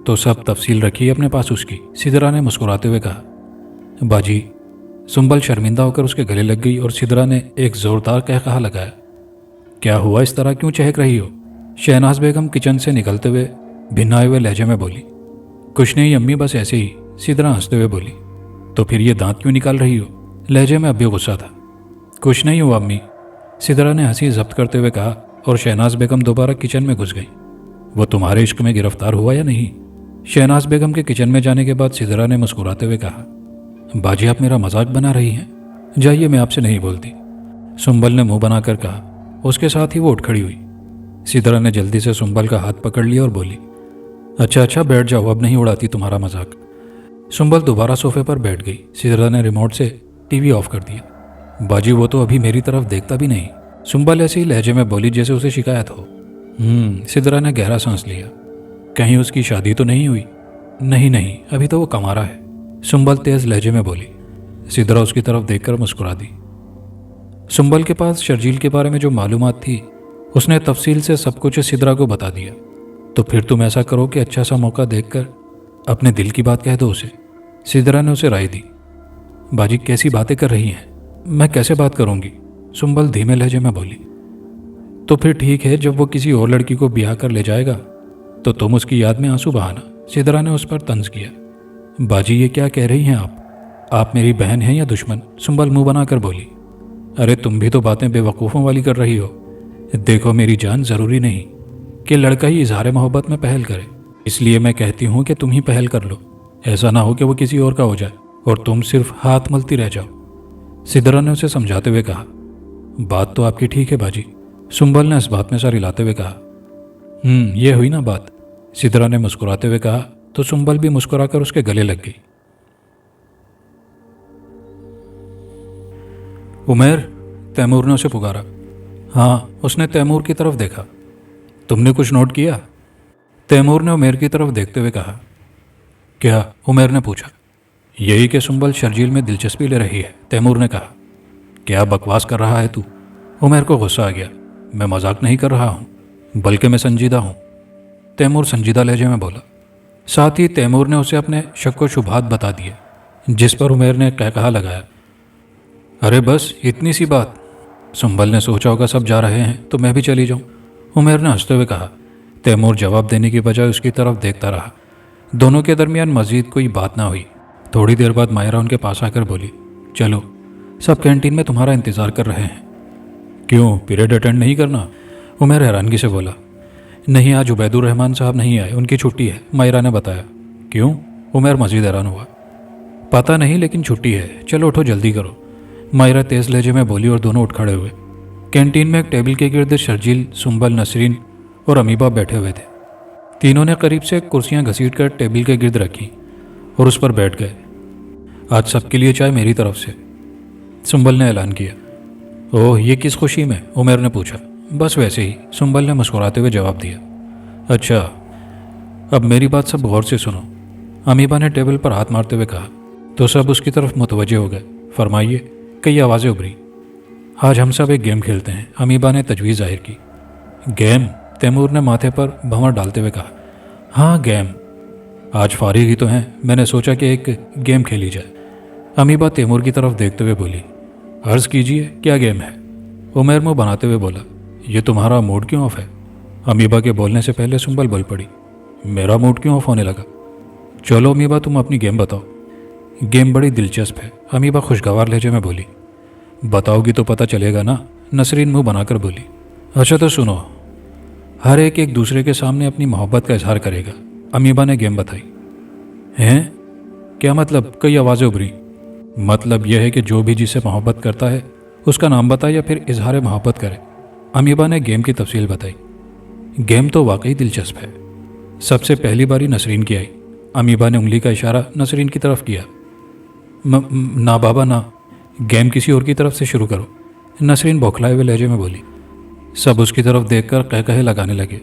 तो सब तफसील रखी अपने पास उसकी, सिदरा ने मुस्कुराते हुए कहा। बाजी, सुंबल शर्मिंदा होकर उसके गले लग गई और सिदरा ने एक जोरदार कहकहा लगाया। क्या हुआ, इस तरह क्यों चहक रही हो? शहनाज बेगम किचन से निकलते हुए भिन्नाए हुए लहजे में बोली। कुछ नहीं अम्मी, बस ऐसे ही, सिदरा हंसते हुए बोली। तो फिर ये दांत क्यों निकाल रही हो? लहजे में अब भी गुस्सा था। कुछ नहीं हुआ अम्मी, सिदरा ने हंसी जब्त करते हुए कहा और शहनाज बेगम दोबारा किचन में घुस गई। वो तुम्हारे इश्क में गिरफ्तार हुआ या नहीं? शहनाज बेगम के किचन में जाने के बाद सिदरा ने मुस्कुराते हुए कहा। बाजी, आप मेरा मजाक बना रही हैं? जाइए, मैं आपसे नहीं बोलती, सुंबल ने मुंह बनाकर कहा। उसके साथ ही वो उठ खड़ी हुई। सिदरा ने जल्दी से सुंबल का हाथ पकड़ लिया और बोली, अच्छा बैठ जाओ, अब नहीं उड़ाती तुम्हारा मजाक। सुंबल दोबारा सोफे पर बैठ गई। सिदरा ने रिमोट से टीवी ऑफ कर दिया। बाजी, वो तो अभी मेरी तरफ देखता भी नहीं, सुंबल ऐसे ही लहजे में बोली जैसे उसे शिकायत हो। सिदरा ने गहरा सांस लिया। कहीं उसकी शादी तो नहीं हुई? नहीं, अभी तो वो कमारा है, सुंबल तेज लहजे में बोली। सिदरा उसकी तरफ देखकर मुस्कुरा दी। सुंबल के पास शर्जील के बारे में जो मालूमात थी उसने तफसील से सब कुछ सिद्रा को बता दिया। तो फिर तुम ऐसा करो कि अच्छा सा मौका देखकर अपने दिल की बात कह दो उसे। सिद्रा ने उसे राय दी। बाजी कैसी बातें कर रही हैं, मैं कैसे बात करूंगी? सुंबल धीमे लहजे में बोली। तो फिर ठीक है, जब वो किसी और लड़की को ब्याह कर ले जाएगा तो तुम उसकी याद में आंसू बहाना। सिद्रा ने उस पर तंज किया। बाजी ये क्या कह रही हैं आप मेरी बहन हैं या दुश्मन? सुंबल मुंह बनाकर बोली। अरे तुम भी तो बातें बेवकूफ़ों वाली कर रही हो। देखो मेरी जान, ज़रूरी नहीं कि लड़का ही इजहार मोहब्बत में पहल करे, इसलिए मैं कहती हूँ कि तुम ही पहल कर लो। ऐसा ना हो कि वो किसी और का हो जाए और तुम सिर्फ हाथ मलती रह जाओ। सिद्रा ने उसे समझाते हुए कहा। बात तो आपकी ठीक है बाजी, सुंबल ने इस बात में सर हिलाते हुए कहा। ये हुई ना बात, सिद्रा ने मुस्कुराते हुए कहा तो सुंबल भी मुस्कुराकर उसके गले लग गई। उमेर, तैमूर ने उसे पुकारा। हाँ, उसने तैमूर की तरफ देखा। तुमने कुछ नोट किया? तैमूर ने उमेर की तरफ देखते हुए कहा। क्या? उमेर ने पूछा। यही कि सुंबल शर्जील में दिलचस्पी ले रही है, तैमूर ने कहा। क्या बकवास कर रहा है तू? उमेर को गुस्सा आ गया। मैं मजाक नहीं कर रहा हूँ, बल्कि मैं संजीदा हूँ, तैमूर संजीदा लहजे में बोला। साथ ही तैमूर ने उसे अपने शक व शुबहात बता दिए, जिस पर उमेर ने कहकहा लगाया। अरे बस इतनी सी बात? सुंबल ने सोचा होगा सब जा रहे हैं तो मैं भी चली जाऊं, उमेर ने हंसते हुए कहा। तैमूर जवाब देने की बजाय उसकी तरफ देखता रहा। दोनों के दरमियान मजीद कोई बात ना हुई। थोड़ी देर बाद मायरा उनके पास आकर बोली, चलो, सब कैंटीन में तुम्हारा इंतज़ार कर रहे हैं। क्यों, पीरियड अटेंड नहीं करना? उमेर हैरानगी से बोला। नहीं, आज उबैदुर रहमान साहब नहीं आए, उनकी छुट्टी है, मायरा ने बताया। क्यों? उमेर मजीद हैरान हुआ। पता नहीं, लेकिन छुट्टी है। चलो उठो, जल्दी करो, मायरा तेज लहजे में बोली और दोनों उठ खड़े हुए। कैंटीन में एक टेबल के गिर्द शर्जील, सुंबल, नसरीन और अमीबा बैठे हुए थे। तीनों ने करीब से कुर्सियां घसीट कर टेबल के गिर्द रखी और उस पर बैठ गए। आज सबके लिए चाय मेरी तरफ से, सुंबल ने ऐलान किया। ओह, ये किस खुशी में? उमेर ने पूछा। बस वैसे ही, सुंबल ने मुस्कुराते हुए जवाब दिया। अच्छा, अब मेरी बात सब गौर से सुनो, अमीबा ने टेबल पर हाथ मारते हुए कहा। तो सब उसकी तरफ मुतवज्जे हो गए। फरमाइए, कई आवाज़ें उभरी। आज हम सब एक गेम खेलते हैं, अमीबा ने तजवीज़ जाहिर की। गेम? तैमूर ने माथे पर भंवर डालते हुए कहा। हाँ, गेम। आज फारिग ही तो हैं, मैंने सोचा कि एक गेम खेली जाए। अमीबा तैमूर की तरफ देखते हुए बोली। अर्ज़ कीजिए, क्या गेम है? उमेर मुँह बनाते हुए बोला। ये तुम्हारा मूड क्यों ऑफ है? अमीबा के बोलने से पहले सुंबल बोल पड़ी। मेरा मूड क्यों ऑफ होने लगा? चलो अमीबा, तुम अपनी गेम बताओ। गेम बड़ी दिलचस्प है, अमीबा खुशगवार लहजे में बोली। बताओगी तो पता चलेगा ना, नसरीन मुंह बनाकर बोली। अच्छा तो सुनो, हर एक दूसरे के सामने अपनी मोहब्बत का इजहार करेगा, अमीबा ने गेम बताई। हैं? क्या मतलब? कई आवाज़ें उभरी। मतलब यह है कि जो भी जिसे मोहब्बत करता है उसका नाम बताए या फिर इजहार मोहब्बत करे। अमीबा ने गेम की तफसील बताई। गेम तो वाकई दिलचस्प है। सबसे पहली बारी नसरीन की आई। अमीबा ने उंगली का इशारा नसरीन की तरफ किया। ना बाबा ना, गेम किसी और की तरफ से शुरू करो, नसरीन बौखलाए हुए लहजे में बोली। सब उसकी तरफ देखकर कहकहे लगाने लगे।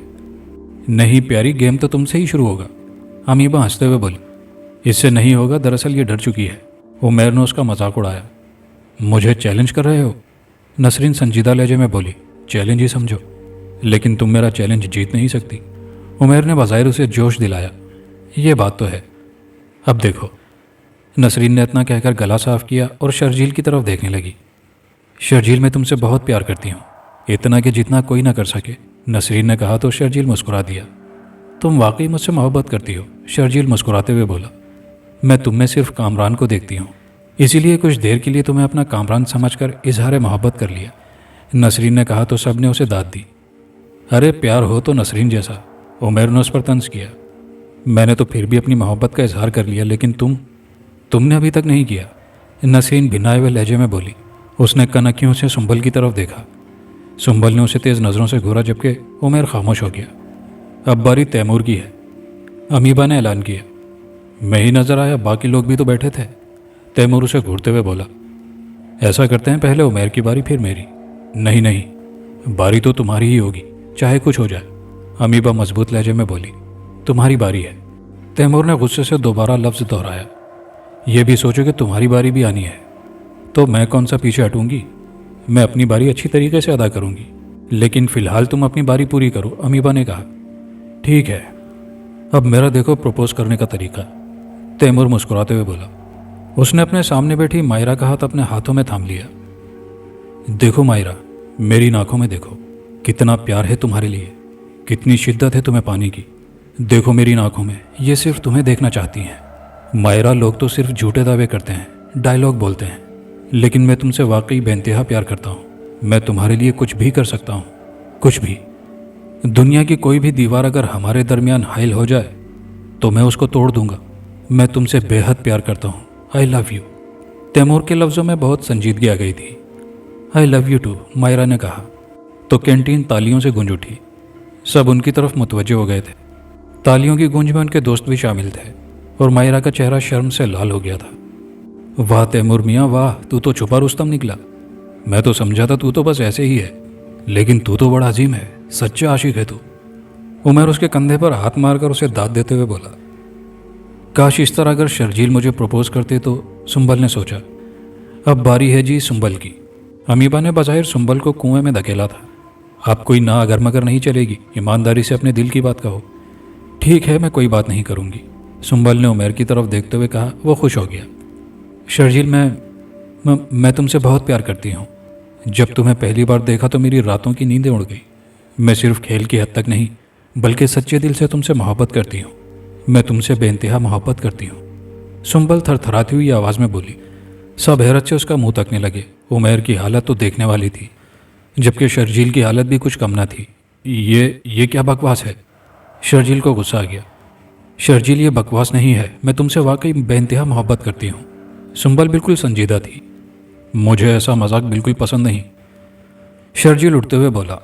नहीं प्यारी, गेम तो तुमसे ही शुरू होगा, अमीबा हंसते हुए बोली। इससे नहीं होगा, दरअसल ये डर चुकी है, उमेर ने उसका मजाक उड़ाया। मुझे चैलेंज कर रहे हो? नसरीन संजीदा लहजे में बोली। चैलेंज ही समझो, लेकिन तुम मेरा चैलेंज जीत नहीं सकती, उमेर ने बज़ाहिर उसे जोश दिलाया। ये बात तो है। अब देखो, नसरीन ने इतना कहकर गला साफ किया और शर्जील की तरफ देखने लगी। शर्जील, मैं तुमसे बहुत प्यार करती हूँ, इतना कि जितना कोई ना कर सके, नसरीन ने कहा तो शर्जील मुस्कुरा दिया। तुम वाकई मुझसे मोहब्बत करती हो? शर्जील मुस्कुराते हुए बोला। मैं तुम में सिर्फ कामरान को देखती हूँ, इसीलिए कुछ देर के लिए तुम्हें अपना कामरान समझकर इजहार मोहब्बत कर लिया, नसरीन ने कहा तो सब ने उसे दाद दी। अरे प्यार हो तो नसरीन जैसा, उमेर ने उस पर तंज किया। मैंने तो फिर भी अपनी मोहब्बत का इजहार कर लिया, लेकिन तुमने अभी तक नहीं किया, नसरीन भिनाए हुए लहजे में बोली। उसने कनखियों से सुंबल की तरफ देखा। सुंबल ने उसे तेज़ नज़रों से घूरा, जबकि उमेर खामोश हो गया। अब बारी तैमूर की है, अमीबा ने ऐलान किया। मैं ही नज़र आया, बाकी लोग भी तो बैठे थे, तैमूर उसे घूरते हुए बोला। ऐसा करते हैं, पहले उमेर की बारी फिर मेरी। नहीं नहीं, बारी तो तुम्हारी ही होगी, चाहे कुछ हो जाए, अमीबा मजबूत लहजे में बोली। तुम्हारी बारी है, तैमूर ने गुस्से से दोबारा लफ्ज़ दोहराया। यह भी सोचो कि तुम्हारी बारी भी आनी है, तो मैं कौन सा पीछे हटूंगी, मैं अपनी बारी अच्छी तरीके से अदा करूंगी, लेकिन फिलहाल तुम अपनी बारी पूरी करो, अमीबा ने कहा। ठीक है, अब मेरा देखो प्रपोज करने का तरीका, तैमूर मुस्कुराते हुए बोला। उसने अपने सामने बैठी मायरा का हाथ अपने हाथों में थाम लिया। देखो मायरा, मेरी आंखों में देखो, कितना प्यार है तुम्हारे लिए, कितनी शिद्दत है तुम्हें पाने की। देखो मेरी आंखों में, ये सिर्फ तुम्हें देखना चाहती हैं। मायरा, लोग तो सिर्फ झूठे दावे करते हैं, डायलॉग बोलते हैं, लेकिन मैं तुमसे वाकई बेइंतहा प्यार करता हूँ। मैं तुम्हारे लिए कुछ भी कर सकता हूँ, कुछ भी। दुनिया की कोई भी दीवार अगर हमारे दरमियान हाइल हो जाए तो मैं उसको तोड़ दूंगा। मैं तुमसे बेहद प्यार करता हूँ, आई लव यू। तैमूर के लफ्ज़ों में बहुत संजीदगी आ गई थी। I love you too, Maira ने कहा तो कैंटीन तालियों से गूंज उठी। सब उनकी तरफ मुतवज्जे हो गए थे। तालियों की गूंज में उनके दोस्त भी शामिल थे और मायरा का चेहरा शर्म से लाल हो गया था। वाह तैमूर मियाँ वाह, तू तो छुपा रुस्तम निकला। मैं तो समझा था तू तो बस ऐसे ही है, लेकिन तू तो बड़ा अजीम है, सच्चा आशिक है तू। उमर उसके कंधे पर हाथ मारकर उसे दाद देते हुए बोला। काश इस तरह अगर शर्जील मुझे प्रपोज करते तो, सुंबल ने सोचा। अब बारी है जी सुंबल की। अमीबा ने बज़ाहिर सुंबल को कुएं में धकेला था। आप कोई ना अगर मगर नहीं चलेगी, ईमानदारी से अपने दिल की बात कहो। ठीक है, मैं कोई बात नहीं करूंगी, सुंबल ने उमर की तरफ देखते हुए कहा। वो खुश हो गया। शर्जील, मैं तुमसे बहुत प्यार करती हूँ। जब तुम्हें पहली बार देखा तो मेरी रातों की नींदें उड़ गई। मैं सिर्फ खेल की हद तक नहीं, बल्कि सच्चे दिल से तुमसे मोहब्बत करती हूँ। मैं तुमसे बेइंतहा मोहब्बत करती हूँ, सुंबल थरथराती हुई आवाज़ में बोली। सब हैरत से उसका मुंह तकने लगे। उमर की हालत तो देखने वाली थी, जबकि शर्जील की हालत भी कुछ कम ना थी। ये क्या बकवास है? शर्जील को गुस्सा आ गया। शर्जील, ये बकवास नहीं है, मैं तुमसे वाकई बेइंतहा मोहब्बत करती हूँ। सुंबल बिल्कुल संजीदा थी। मुझे ऐसा मजाक बिल्कुल पसंद नहीं, शर्जील उठते हुए बोला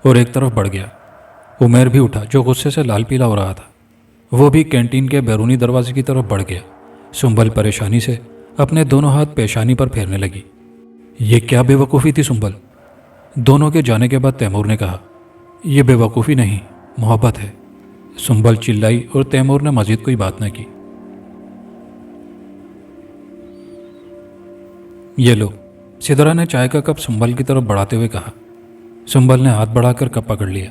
और एक तरफ बढ़ गया। उमर भी उठा, जो गुस्से से लाल पीला हो रहा था। वो भी कैंटीन के बैरूनी दरवाजे की तरफ बढ़ गया। सुंबल परेशानी से अपने दोनों हाथ पेशानी पर फेरने लगी। ये क्या बेवकूफ़ी थी सुंबल? दोनों के जाने के बाद तैमूर ने कहा, यह बेवकूफ़ी नहीं, मोहब्बत है। सुंबल चिल्लाई और तैमूर ने मजीद कोई बात न की। ये लो, सिदरा ने चाय का कप सुंबल की तरफ बढ़ाते हुए कहा। सुंबल ने हाथ बढ़ाकर कप पकड़ लिया।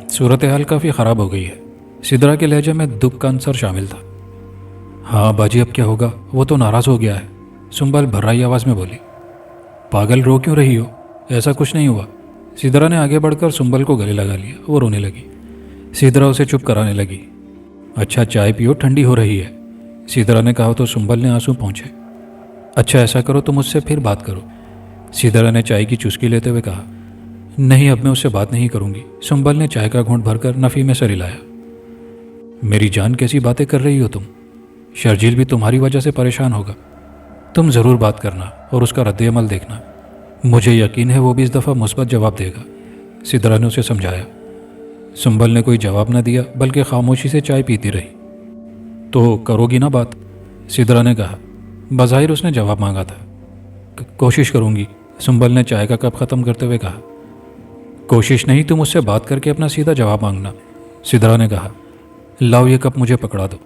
सूरत हाल काफ़ी ख़राब हो गई है। सिदरा के लहजे में दुख का अंसर शामिल था। हाँ बाजी, अब क्या होगा? वो तो नाराज़ हो गया है, सुंबल भर्राई आवाज़ में बोली। पागल, रो क्यों रही हो? ऐसा कुछ नहीं हुआ। सिदरा ने आगे बढ़कर सुंबल को गले लगा लिया। वो रोने लगी। सिदरा उसे चुप कराने लगी। अच्छा चाय पियो, ठंडी हो रही है, सिदरा ने कहा तो सुंबल ने आंसू पहुँचे। अच्छा ऐसा करो तो मुझसे फिर बात करो, सिदरा ने चाय की चुस्की लेते हुए कहा। नहीं, अब मैं उससे बात नहीं करूंगी, सुंबल ने चाय का घूंट भरकर नफ़ी में सर हिलाया। मेरी जान, कैसी बातें कर रही हो तुम? शर्जील भी तुम्हारी वजह से परेशान होगा। तुम ज़रूर बात करना और उसका रद्द-ए-अमल देखना। मुझे यकीन है वो भी इस दफ़ा मुस्बत जवाब देगा, सिदरा ने उसे समझाया। सुंबल ने कोई जवाब न दिया, बल्कि खामोशी से चाय पीती रही। तो करोगी ना बात? सिदरा ने कहा। बज़ाहिर उसने जवाब मांगा था। कोशिश करूंगी, सुंबल ने चाय का कप ख़त्म करते हुए कहा। कोशिश नहीं, तुम उससे बात करके अपना सीधा जवाब मांगना, सिदरा ने कहा। लाओ ये कप मुझे पकड़ा दो।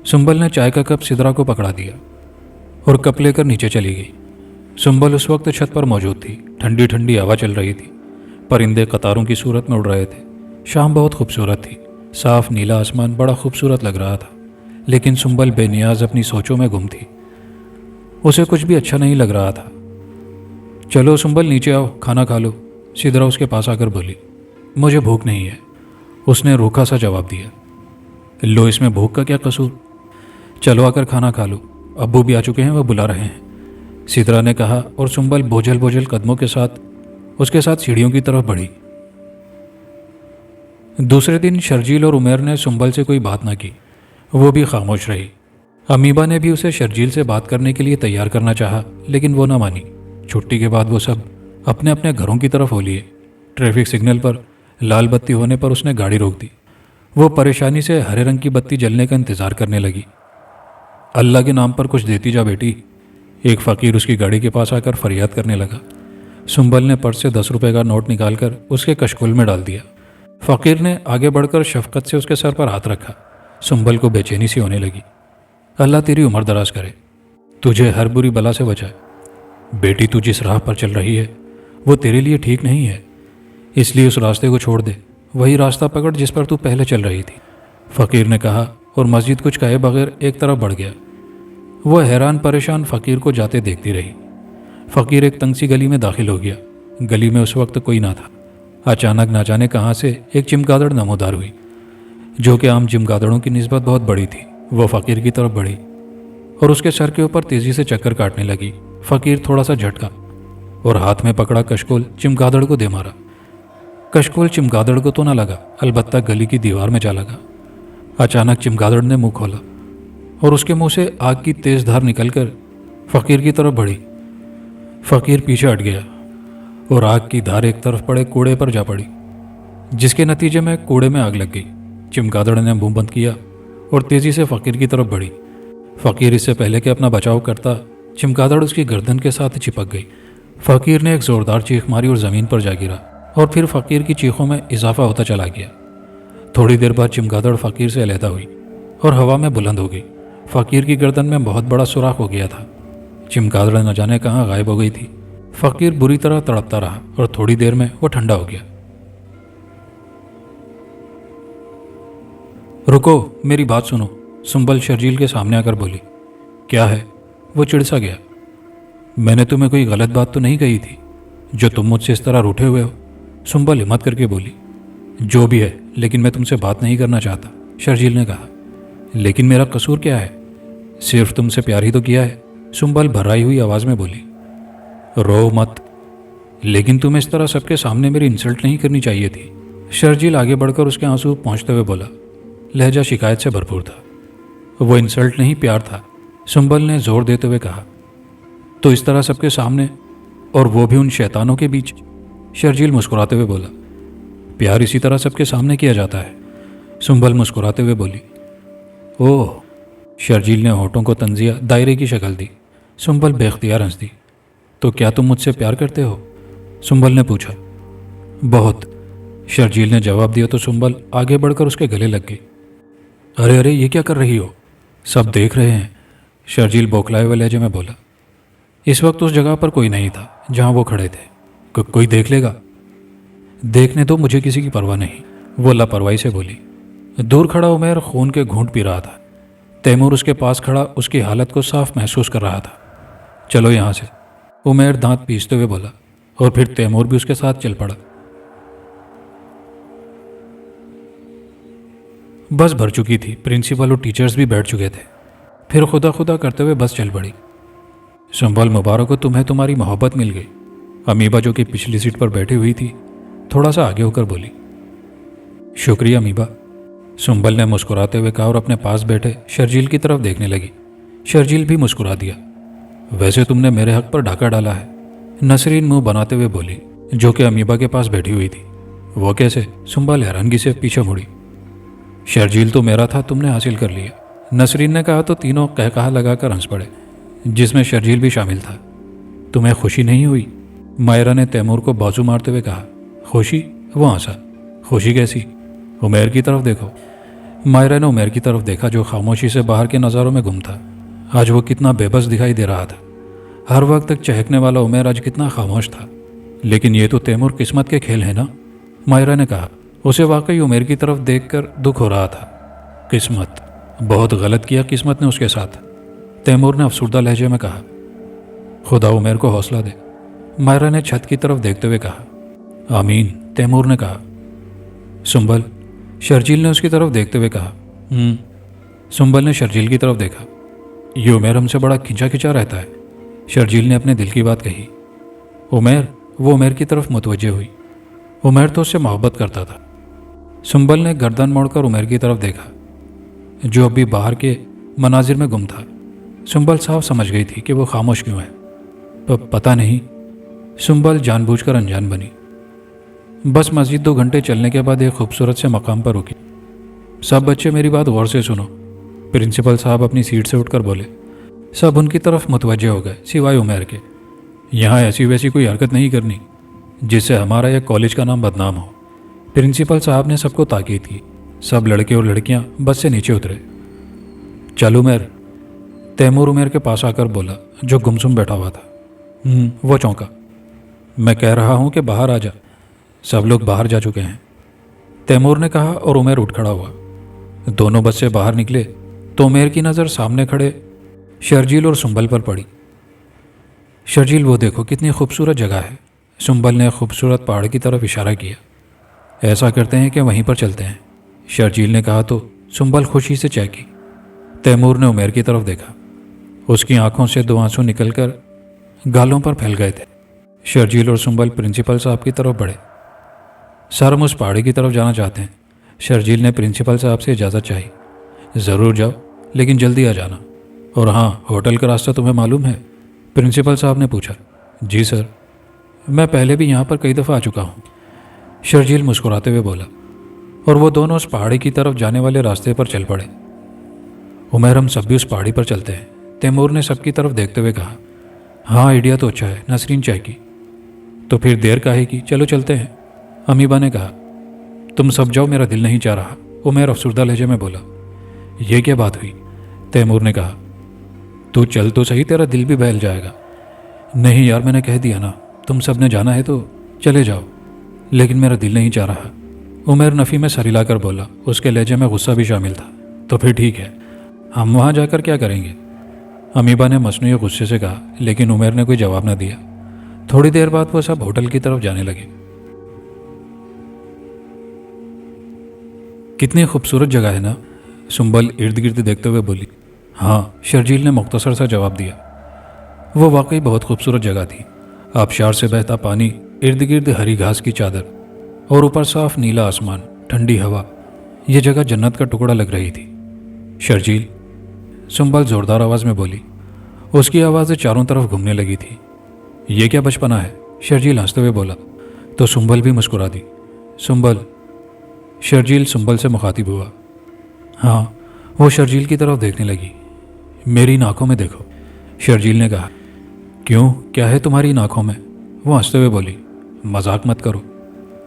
सुंबल ने चाय का कप सिदरा को पकड़ा दिया और कप लेकर नीचे चली गई। सुंबल उस वक्त छत पर मौजूद थी। ठंडी ठंडी हवा चल रही थी। परिंदे कतारों की सूरत में उड़ रहे थे। शाम बहुत खूबसूरत थी। साफ नीला आसमान बड़ा खूबसूरत लग रहा था, लेकिन सुंबल बेनियाज अपनी सोचों में गुम थी। उसे कुछ भी अच्छा नहीं लग रहा था। चलो सुंबल, नीचे आओ, खाना खा लो, सिदरा उसके पास आकर बोली। मुझे भूख नहीं है, उसने रूखा सा जवाब दिया। लो, इसमें भूख का क्या कसूर? चलो आकर खाना खा लो, अब्बू भी आ चुके हैं, वह बुला रहे हैं, सिदरा ने कहा और सुंबल बोझल बोझल कदमों के साथ उसके साथ सीढ़ियों की तरफ बढ़ी। दूसरे दिन शर्जील और उमर ने सुंबल से कोई बात न की। वो भी खामोश रही। अमीबा ने भी उसे शर्जील से बात करने के लिए तैयार करना चाहा, लेकिन वो ना मानी। छुट्टी के बाद वो सब अपने अपने घरों की तरफ हो लिए। ट्रैफिक सिग्नल पर लाल बत्ती होने पर उसने गाड़ी रोक दी। वो परेशानी से हरे रंग की बत्ती जलने का इंतज़ार करने लगी। अल्लाह के नाम पर कुछ देती जा बेटी, एक फ़कीर उसकी गाड़ी के पास आकर फरियाद करने लगा। सुंबल ने पर्स से 10 रुपए का नोट निकालकर उसके कशकुल में डाल दिया। फ़कीर ने आगे बढ़कर शफकत से उसके सर पर हाथ रखा। सुंबल को बेचैनी सी होने लगी। अल्लाह तेरी उम्र दराज करे, तुझे हर बुरी बला से बचाए। बेटी तू जिस राह पर चल रही है वो तेरे लिए ठीक नहीं है, इसलिए उस रास्ते को छोड़ दे, वही रास्ता पकड़ जिस पर तू पहले चल रही थी, फ़कीर ने कहा और मस्जिद कुछ कहे बगैर एक तरफ बढ़ गया। वह हैरान परेशान फ़कीर को जाते देखती रही। फ़कीर एक तंग सी गली में दाखिल हो गया। गली में उस वक्त कोई ना था। अचानक ना जाने कहाँ से एक चमगादड़ नमोदार हुई, जो कि आम चमगादड़ों की निस्बत बहुत बड़ी थी। वह फ़कीर की तरफ बढ़ी और उसके सर के ऊपर तेज़ी से चक्कर काटने लगी। फ़कीर थोड़ा सा झटका और हाथ में पकड़ा कशकोल चमगादड़ को दे मारा। कशकोल चमगादड़ को तो ना लगा, अलबत्ता गली की दीवार में जा लगा। अचानक चमगादड़ ने मुंह खोला और उसके मुंह से आग की तेज धार निकलकर फ़कीर की तरफ बढ़ी। फ़कीर पीछे हट गया और आग की धार एक तरफ पड़े कूड़े पर जा पड़ी, जिसके नतीजे में कूड़े में आग लग गई। चमगादड़ ने मुंह बंद किया और तेज़ी से फ़कीर की तरफ बढ़ी। फ़कीर इससे पहले कि अपना बचाव करता, चमगादड़ उसकी गर्दन के साथ चिपक गई। फ़कीर ने एक ज़ोरदार चीख मारी और ज़मीन पर जा गिरा और फिर फ़कीर की चीखों में इजाफा होता चला गया। थोड़ी देर बाद चमगादड़ फ़कीर से अलहदा हुई और हवा में बुलंद हो गई। फ़कीर की गर्दन में बहुत बड़ा सुराख हो गया था। चमगादड़ न जाने कहाँ गायब हो गई थी। फ़कीर बुरी तरह तड़पता रहा और थोड़ी देर में वह ठंडा हो गया। रुको, मेरी बात सुनो, सुंबल शर्जील के सामने आकर बोली। क्या है? वो चिढ़-सा गया। मैंने तुम्हें कोई गलत बात तो नहीं कही थी जो तुम मुझसे इस तरह रूठे हुए हो? सुंबल हिम्मत करके बोली। जो भी है, लेकिन मैं तुमसे बात नहीं करना चाहता, शर्जील ने कहा। लेकिन मेरा कसूर क्या है? सिर्फ तुमसे प्यार ही तो किया है, सुंबल भर्राई हुई आवाज़ में बोली। रो मत, लेकिन तुम्हें इस तरह सबके सामने मेरी इंसल्ट नहीं करनी चाहिए थी, शर्जील आगे बढ़कर उसके आंसू पहुँचते हुए बोला। लहजा शिकायत से भरपूर था। वो इंसल्ट नहीं, प्यार था, सुंबल ने जोर देते हुए कहा। तो इस तरह सबके सामने, और वो भी उन शैतानों के बीच, शर्जील मुस्कुराते हुए बोला। प्यार इसी तरह सबके सामने किया जाता है, सुंबल मुस्कुराते हुए बोली। ओह, शर्जील ने होठों को तंजिया दायरे की शक्ल दी। सुंबल बेख्तियार हंस दी। तो क्या तुम मुझसे प्यार करते हो? सुंबल ने पूछा। बहुत, शर्जील ने जवाब दिया तो सुंबल आगे बढ़कर उसके गले लग गई। अरे अरे, ये क्या कर रही हो? सब देख रहे हैं, शर्जील बौखलाए हुए लहजे में बोला। इस वक्त उस जगह पर कोई नहीं था जहां वो खड़े थे। कोई देख लेगा? देखने दो, मुझे किसी की परवाह नहीं, वो लापरवाही से बोली। दूर खड़ा उमेर खून के घूंट पी रहा था। तैमूर उसके पास खड़ा उसकी हालत को साफ महसूस कर रहा था। चलो यहाँ से, उमेर दांत पीसते हुए बोला, और फिर तैमूर भी उसके साथ चल पड़ा। बस भर चुकी थी, प्रिंसिपल और टीचर्स भी बैठ चुके थे। फिर खुदा खुदा करते हुए बस चल पड़ी। सुंबल, मुबारक हो तुम्हें, तुम्हारी मोहब्बत मिल गई, अमीबा जो कि पिछली सीट पर बैठी हुई थी थोड़ा सा आगे होकर बोली। शुक्रिया अमीबा, सुंबल ने मुस्कुराते हुए कहा और अपने पास बैठे शर्जील की तरफ देखने लगी। शर्जील भी मुस्कुरा दिया। वैसे तुमने मेरे हक पर डाका डाला है, नसरीन मुंह बनाते हुए बोली, जो कि अमीबा के पास बैठी हुई थी। वो कैसे? सुंबल हैरानगी से पीछे मुड़ी। शर्जील तो मेरा था, तुमने हासिल कर लिया, नसरीन ने कहा तो तीनों कहकहा लगाकर हंस पड़े, जिसमें शर्जील भी शामिल था। तुम्हें खुशी नहीं हुई? मायरा ने तैमूर को बाजू मारते हुए कहा। खुशी? वो हंसा। खुशी कैसी? उमेर की तरफ देखो। मायरा ने उमेर की तरफ देखा, जो खामोशी से बाहर के नज़ारों में गुम था। आज वो कितना बेबस दिखाई दे रहा था। हर वक्त तक चहकने वाला उमेर आज कितना खामोश था। लेकिन ये तो तैमूर किस्मत के खेल है ना, मायरा ने कहा। उसे वाकई उमेर की तरफ देखकर दुख हो रहा था। किस्मत? बहुत गलत किया किस्मत ने उसके साथ, तैमूर ने अफसुर्दा लहजे में कहा। खुदा उमेर को हौसला दे, मायरा ने छत की तरफ देखते हुए कहा। आमीन, तैमूर ने कहा। सुंबल, शर्जील ने उसकी तरफ देखते हुए कहा। सुंबल ने शर्जील की तरफ देखा। ये उमेर हमसे बड़ा खिंचा खिंचा रहता है, शर्जील ने अपने दिल की बात कही। उमेर? वो उमेर की तरफ मुतवज्जे हुई। उमेर तो उससे मोहब्बत करता था। सुंबल ने गर्दन मोड़कर उमेर की तरफ देखा, जो अभी बाहर के मनाजिर में गुम था। सुंबल साफ समझ गई थी कि वो खामोश क्यों है। पता नहीं, सुंबल जानबूझकर अनजान बनी। बस मस्जिद 2 घंटे चलने के बाद एक खूबसूरत से मकाम पर रुकी। सब बच्चे मेरी बात गौर से सुनो, प्रिंसिपल साहब अपनी सीट से उठकर बोले। सब उनकी तरफ मुतवज्जे हो गए, सिवाय उमेर के। यहाँ ऐसी वैसी कोई हरकत नहीं करनी जिससे हमारा या कॉलेज का नाम बदनाम हो। प्रिंसिपल साहब ने सबको ताकीद की। सब लड़के और लड़कियां बस से नीचे उतरे। चल उमेर, तैमूर उमेर के पास आकर बोला, जो गुमसुम बैठा हुआ था। वो चौंका। मैं कह रहा हूँ कि बाहर आ जा, सब लोग बाहर जा चुके हैं, तैमूर ने कहा और उमेर उठ खड़ा हुआ। दोनों बस से बाहर निकले तो उमेर की नज़र सामने खड़े शर्जील और सुंबल पर पड़ी। शर्जील, वो देखो कितनी खूबसूरत जगह है। सुंबल ने खूबसूरत पहाड़ की तरफ इशारा किया। ऐसा करते हैं कि वहीं पर चलते हैं, शर्जील ने कहा तो सुंबल खुशी से चहकी। तैमूर ने उमेर की तरफ देखा। उसकी आंखों से 2 आंसू निकलकर गालों पर फैल गए थे। शर्जील और सुंबल प्रिंसिपल साहब की तरफ बढ़े। सर, हम उस पहाड़ी की तरफ जाना चाहते हैं। शर्जील ने प्रिंसिपल साहब से इजाज़त चाही। ज़रूर जाओ, लेकिन जल्दी आ जाना। और हाँ, होटल का रास्ता तुम्हें मालूम है? प्रिंसिपल साहब ने पूछा। जी सर, मैं पहले भी यहाँ पर कई दफ़ा आ चुका हूँ, शर्जील मुस्कुराते हुए बोला। और वो दोनों उस पहाड़ी की तरफ जाने वाले रास्ते पर चल पड़े। उमेर, हम सब भी उस पहाड़ी पर चलते हैं, तैमूर ने सबकी तरफ देखते हुए कहा। हाँ, आइडिया तो अच्छा है, नसरीन चहकी। तो फिर देर काहे की, चलो चलते हैं, अमीबा ने कहा। तुम सब जाओ, मेरा दिल नहीं चाह रहा, उमेर अफसरदा लहजे में बोला। यह क्या बात हुई, तैमूर ने कहा। तू चल तो सही, तेरा दिल भी बहल जाएगा। नहीं यार, मैंने कह दिया ना, तुम सब ने जाना है तो चले जाओ, लेकिन मेरा दिल नहीं चाह रहा, उमेर नफ़ी में सर हिलाकर बोला। उसके लहजे में गुस्सा भी शामिल था। तो फिर ठीक है, हम वहाँ जाकर क्या करेंगे, अमीबा ने मसनूई गुस्से से कहा, लेकिन उमेर ने कोई जवाब न दिया। थोड़ी देर बाद वो सब होटल की तरफ जाने लगे। कितनी खूबसूरत जगह है ना, सुंबल इर्द गिर्द देखते हुए बोली। हाँ, शर्जील ने मुख्तसर सा जवाब दिया। वो वाकई बहुत खूबसूरत जगह थी। आबशार से बहता पानी, इर्द गिर्द हरी घास की चादर और ऊपर साफ नीला आसमान, ठंडी हवा। यह जगह जन्नत का टुकड़ा लग रही थी। शर्जील, सुंबल ज़ोरदार आवाज़ में बोली। उसकी आवाज़ें चारों तरफ घूमने लगी थी। ये क्या बचपना है, शर्जील हंसते हुए बोला। तो सुंबल भी मुस्कुरा दी। सुंबल, शर्जील सुंबल से मुखातिब हुआ। हाँ, वो शर्जील की तरफ देखने लगी। मेरी इन आँखों में देखो, शर्जील ने कहा। क्यों, क्या है तुम्हारी इन आँखों में, वो हंसते हुए बोली। मजाक मत करो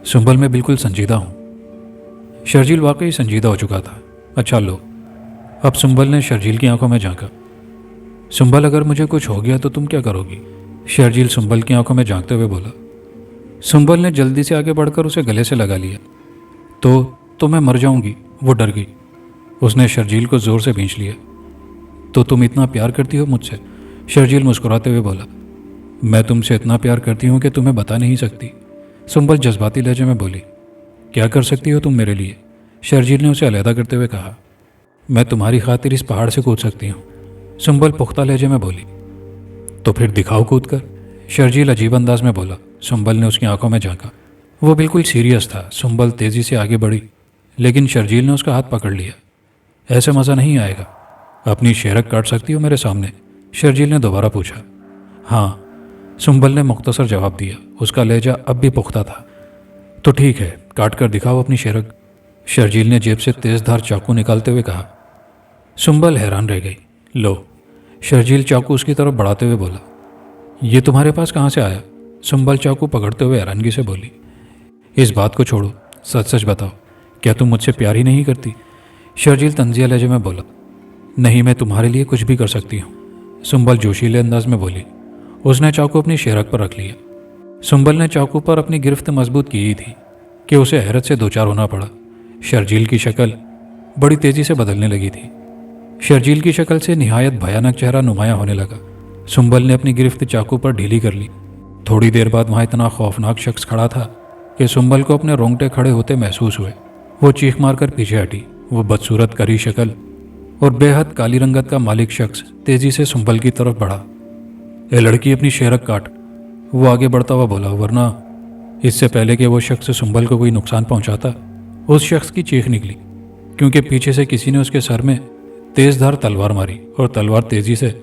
सुंबल, मैं बिल्कुल संजीदा हूँ। शर्जील वाकई संजीदा हो चुका था। अच्छा लो, अब सुंबल ने शर्जील की आंखों में झांका। सुंबल, अगर मुझे कुछ हो गया तो तुम क्या करोगी, शर्जील सुंबल की आंखों में झांकते हुए बोला। सुंबल ने जल्दी से आगे बढ़कर उसे गले से लगा लिया। तो मैं मर जाऊंगी, वो डर गई। उसने शर्जील को जोर से खींच लिया। तो तुम इतना प्यार करती हो मुझसे, शर्जील मुस्कुराते हुए बोला। मैं तुमसे इतना प्यार करती हूँ कि तुम्हें बता नहीं सकती, सुंबल जज्बाती लहजे में बोली। क्या कर सकती हो तुम मेरे लिए, शर्जील ने उसे अलहदा करते हुए कहा। मैं तुम्हारी खातिर इस पहाड़ से कूद सकती हूँ, सुंबल पुख्ता लहजे में बोली। तो फिर दिखाओ कूद कर, शर्जील अजीब अंदाज में बोला। सुंबल ने उसकी आंखों में झांका। वो बिल्कुल सीरियस था। सुंबल तेजी से आगे बढ़ी, लेकिन शर्जील ने उसका हाथ पकड़ लिया। ऐसे मज़ा नहीं आएगा, अपनी शेरक काट सकती हो मेरे सामने, शर्जील ने दोबारा पूछा। हाँ, सुंबल ने मुख्तसर जवाब दिया। उसका लहजा अब भी पुख्ता था। तो ठीक है, काट कर दिखाओ अपनी शेरक, शर्जील ने जेब से तेज़धार चाकू निकालते हुए कहा। सुंबल हैरान रह गई। लो, शर्जील चाकू उसकी तरफ बढ़ाते हुए बोला। ये तुम्हारे पास कहाँ से आया, सुंबल चाकू पकड़ते हुए हैरानगी से बोली। इस बात को छोड़ो, सच सच बताओ, क्या तुम मुझसे प्यार ही नहीं करती, शर्जील तंजिया लहजे में बोला। नहीं, मैं तुम्हारे लिए कुछ भी कर सकती हूँ, सुंबल जोशीले अंदाज में बोली। उसने चाकू अपनी शेरक पर रख लिया। सुंबल ने चाकू पर अपनी गिरफ्त मजबूत की ही थी कि उसे हैरत से दो चार होना पड़ा। शर्जील की शक्ल बड़ी तेजी से बदलने लगी थी। शर्जील की शक्ल से निहायत भयानक चेहरा नुमाया होने लगा। सुंबल ने अपनी गिरफ्त चाकू पर ढीली कर ली। थोड़ी देर बाद वहाँ इतना खौफनाक शख्स खड़ा था कि सुंबल को अपने रोंगटे खड़े होते महसूस हुए। वो चीख मारकर पीछे हटी। वो बदसूरत करी शक्ल और बेहद काली रंगत का मालिक शख्स तेजी से सुंबल की तरफ बढ़ा। ए लड़की, अपनी शेरक काट, वो आगे बढ़ता हुआ बोला, वरना इससे पहले कि वो शख्स सुंबल को कोई नुकसान पहुंचाता, उस शख्स की चीख निकली, क्योंकि पीछे से किसी ने उसके सर में तेजधार तलवार मारी और तलवार तेजी से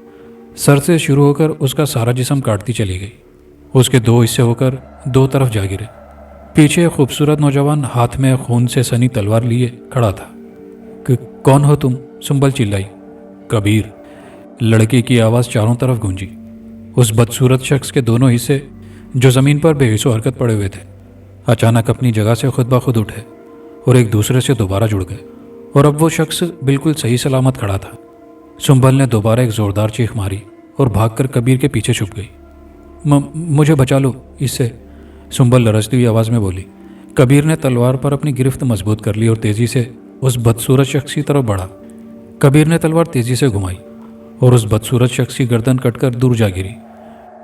सर से शुरू होकर उसका सारा जिस्म काटती चली गई। उसके दो हिस्से होकर दो तरफ जा गिरे। पीछे एक खूबसूरत नौजवान हाथ में खून से सनी तलवार लिए खड़ा था। कौन हो तुम, सुंबल चिल्लाई। कबीर, लड़के की आवाज़ चारों तरफ गूंजी। उस बदसूरत शख्स के दोनों हिस्से जो ज़मीन पर बेहिसो हरकत पड़े हुए थे, अचानक अपनी जगह से खुद ब खुद उठे और एक दूसरे से दोबारा जुड़ गए, और अब वो शख्स बिल्कुल सही सलामत खड़ा था। सुंबल ने दोबारा एक ज़ोरदार चीख मारी और भागकर कबीर के पीछे छुप गई। मुझे बचा लो इससे, सुंबल लरजती हुई आवाज़ में बोली। कबीर ने तलवार पर अपनी गिरफ्त मजबूत कर ली और तेज़ी से उस बदसूरत शख्स की तरफ बढ़ा। कबीर ने तलवार तेज़ी से घुमाई और उस बदसूरत शख्स की गर्दन कटकर दूर जा गिरी।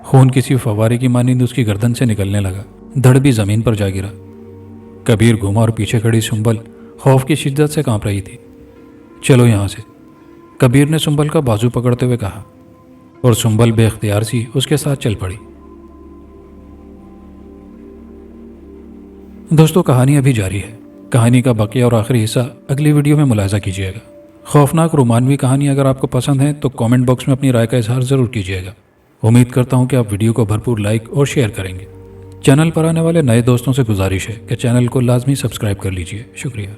खून किसी फव्वारे की मानिंद उसकी गर्दन से निकलने लगा। धड़ भी ज़मीन पर जा गिरा। कबीर घूमा और पीछे खड़ी सुंबल खौफ की शिद्दत से कांप रही थी। चलो यहाँ से, कबीर ने सुंबल का बाजू पकड़ते हुए कहा और सुंबल बेख्तियार सी उसके साथ चल पड़ी। दोस्तों, कहानी अभी जारी है। कहानी का बाकी और आखिरी हिस्सा अगली वीडियो में मुलाहिजा कीजिएगा। खौफनाक रोमानवी कहानी अगर आपको पसंद है तो कमेंट बॉक्स में अपनी राय का इजहार ज़रूर कीजिएगा। उम्मीद करता हूँ कि आप वीडियो को भरपूर लाइक और शेयर करेंगे। चैनल पर आने वाले नए दोस्तों से गुजारिश है कि चैनल को लाजमी सब्सक्राइब कर लीजिए। शुक्रिया।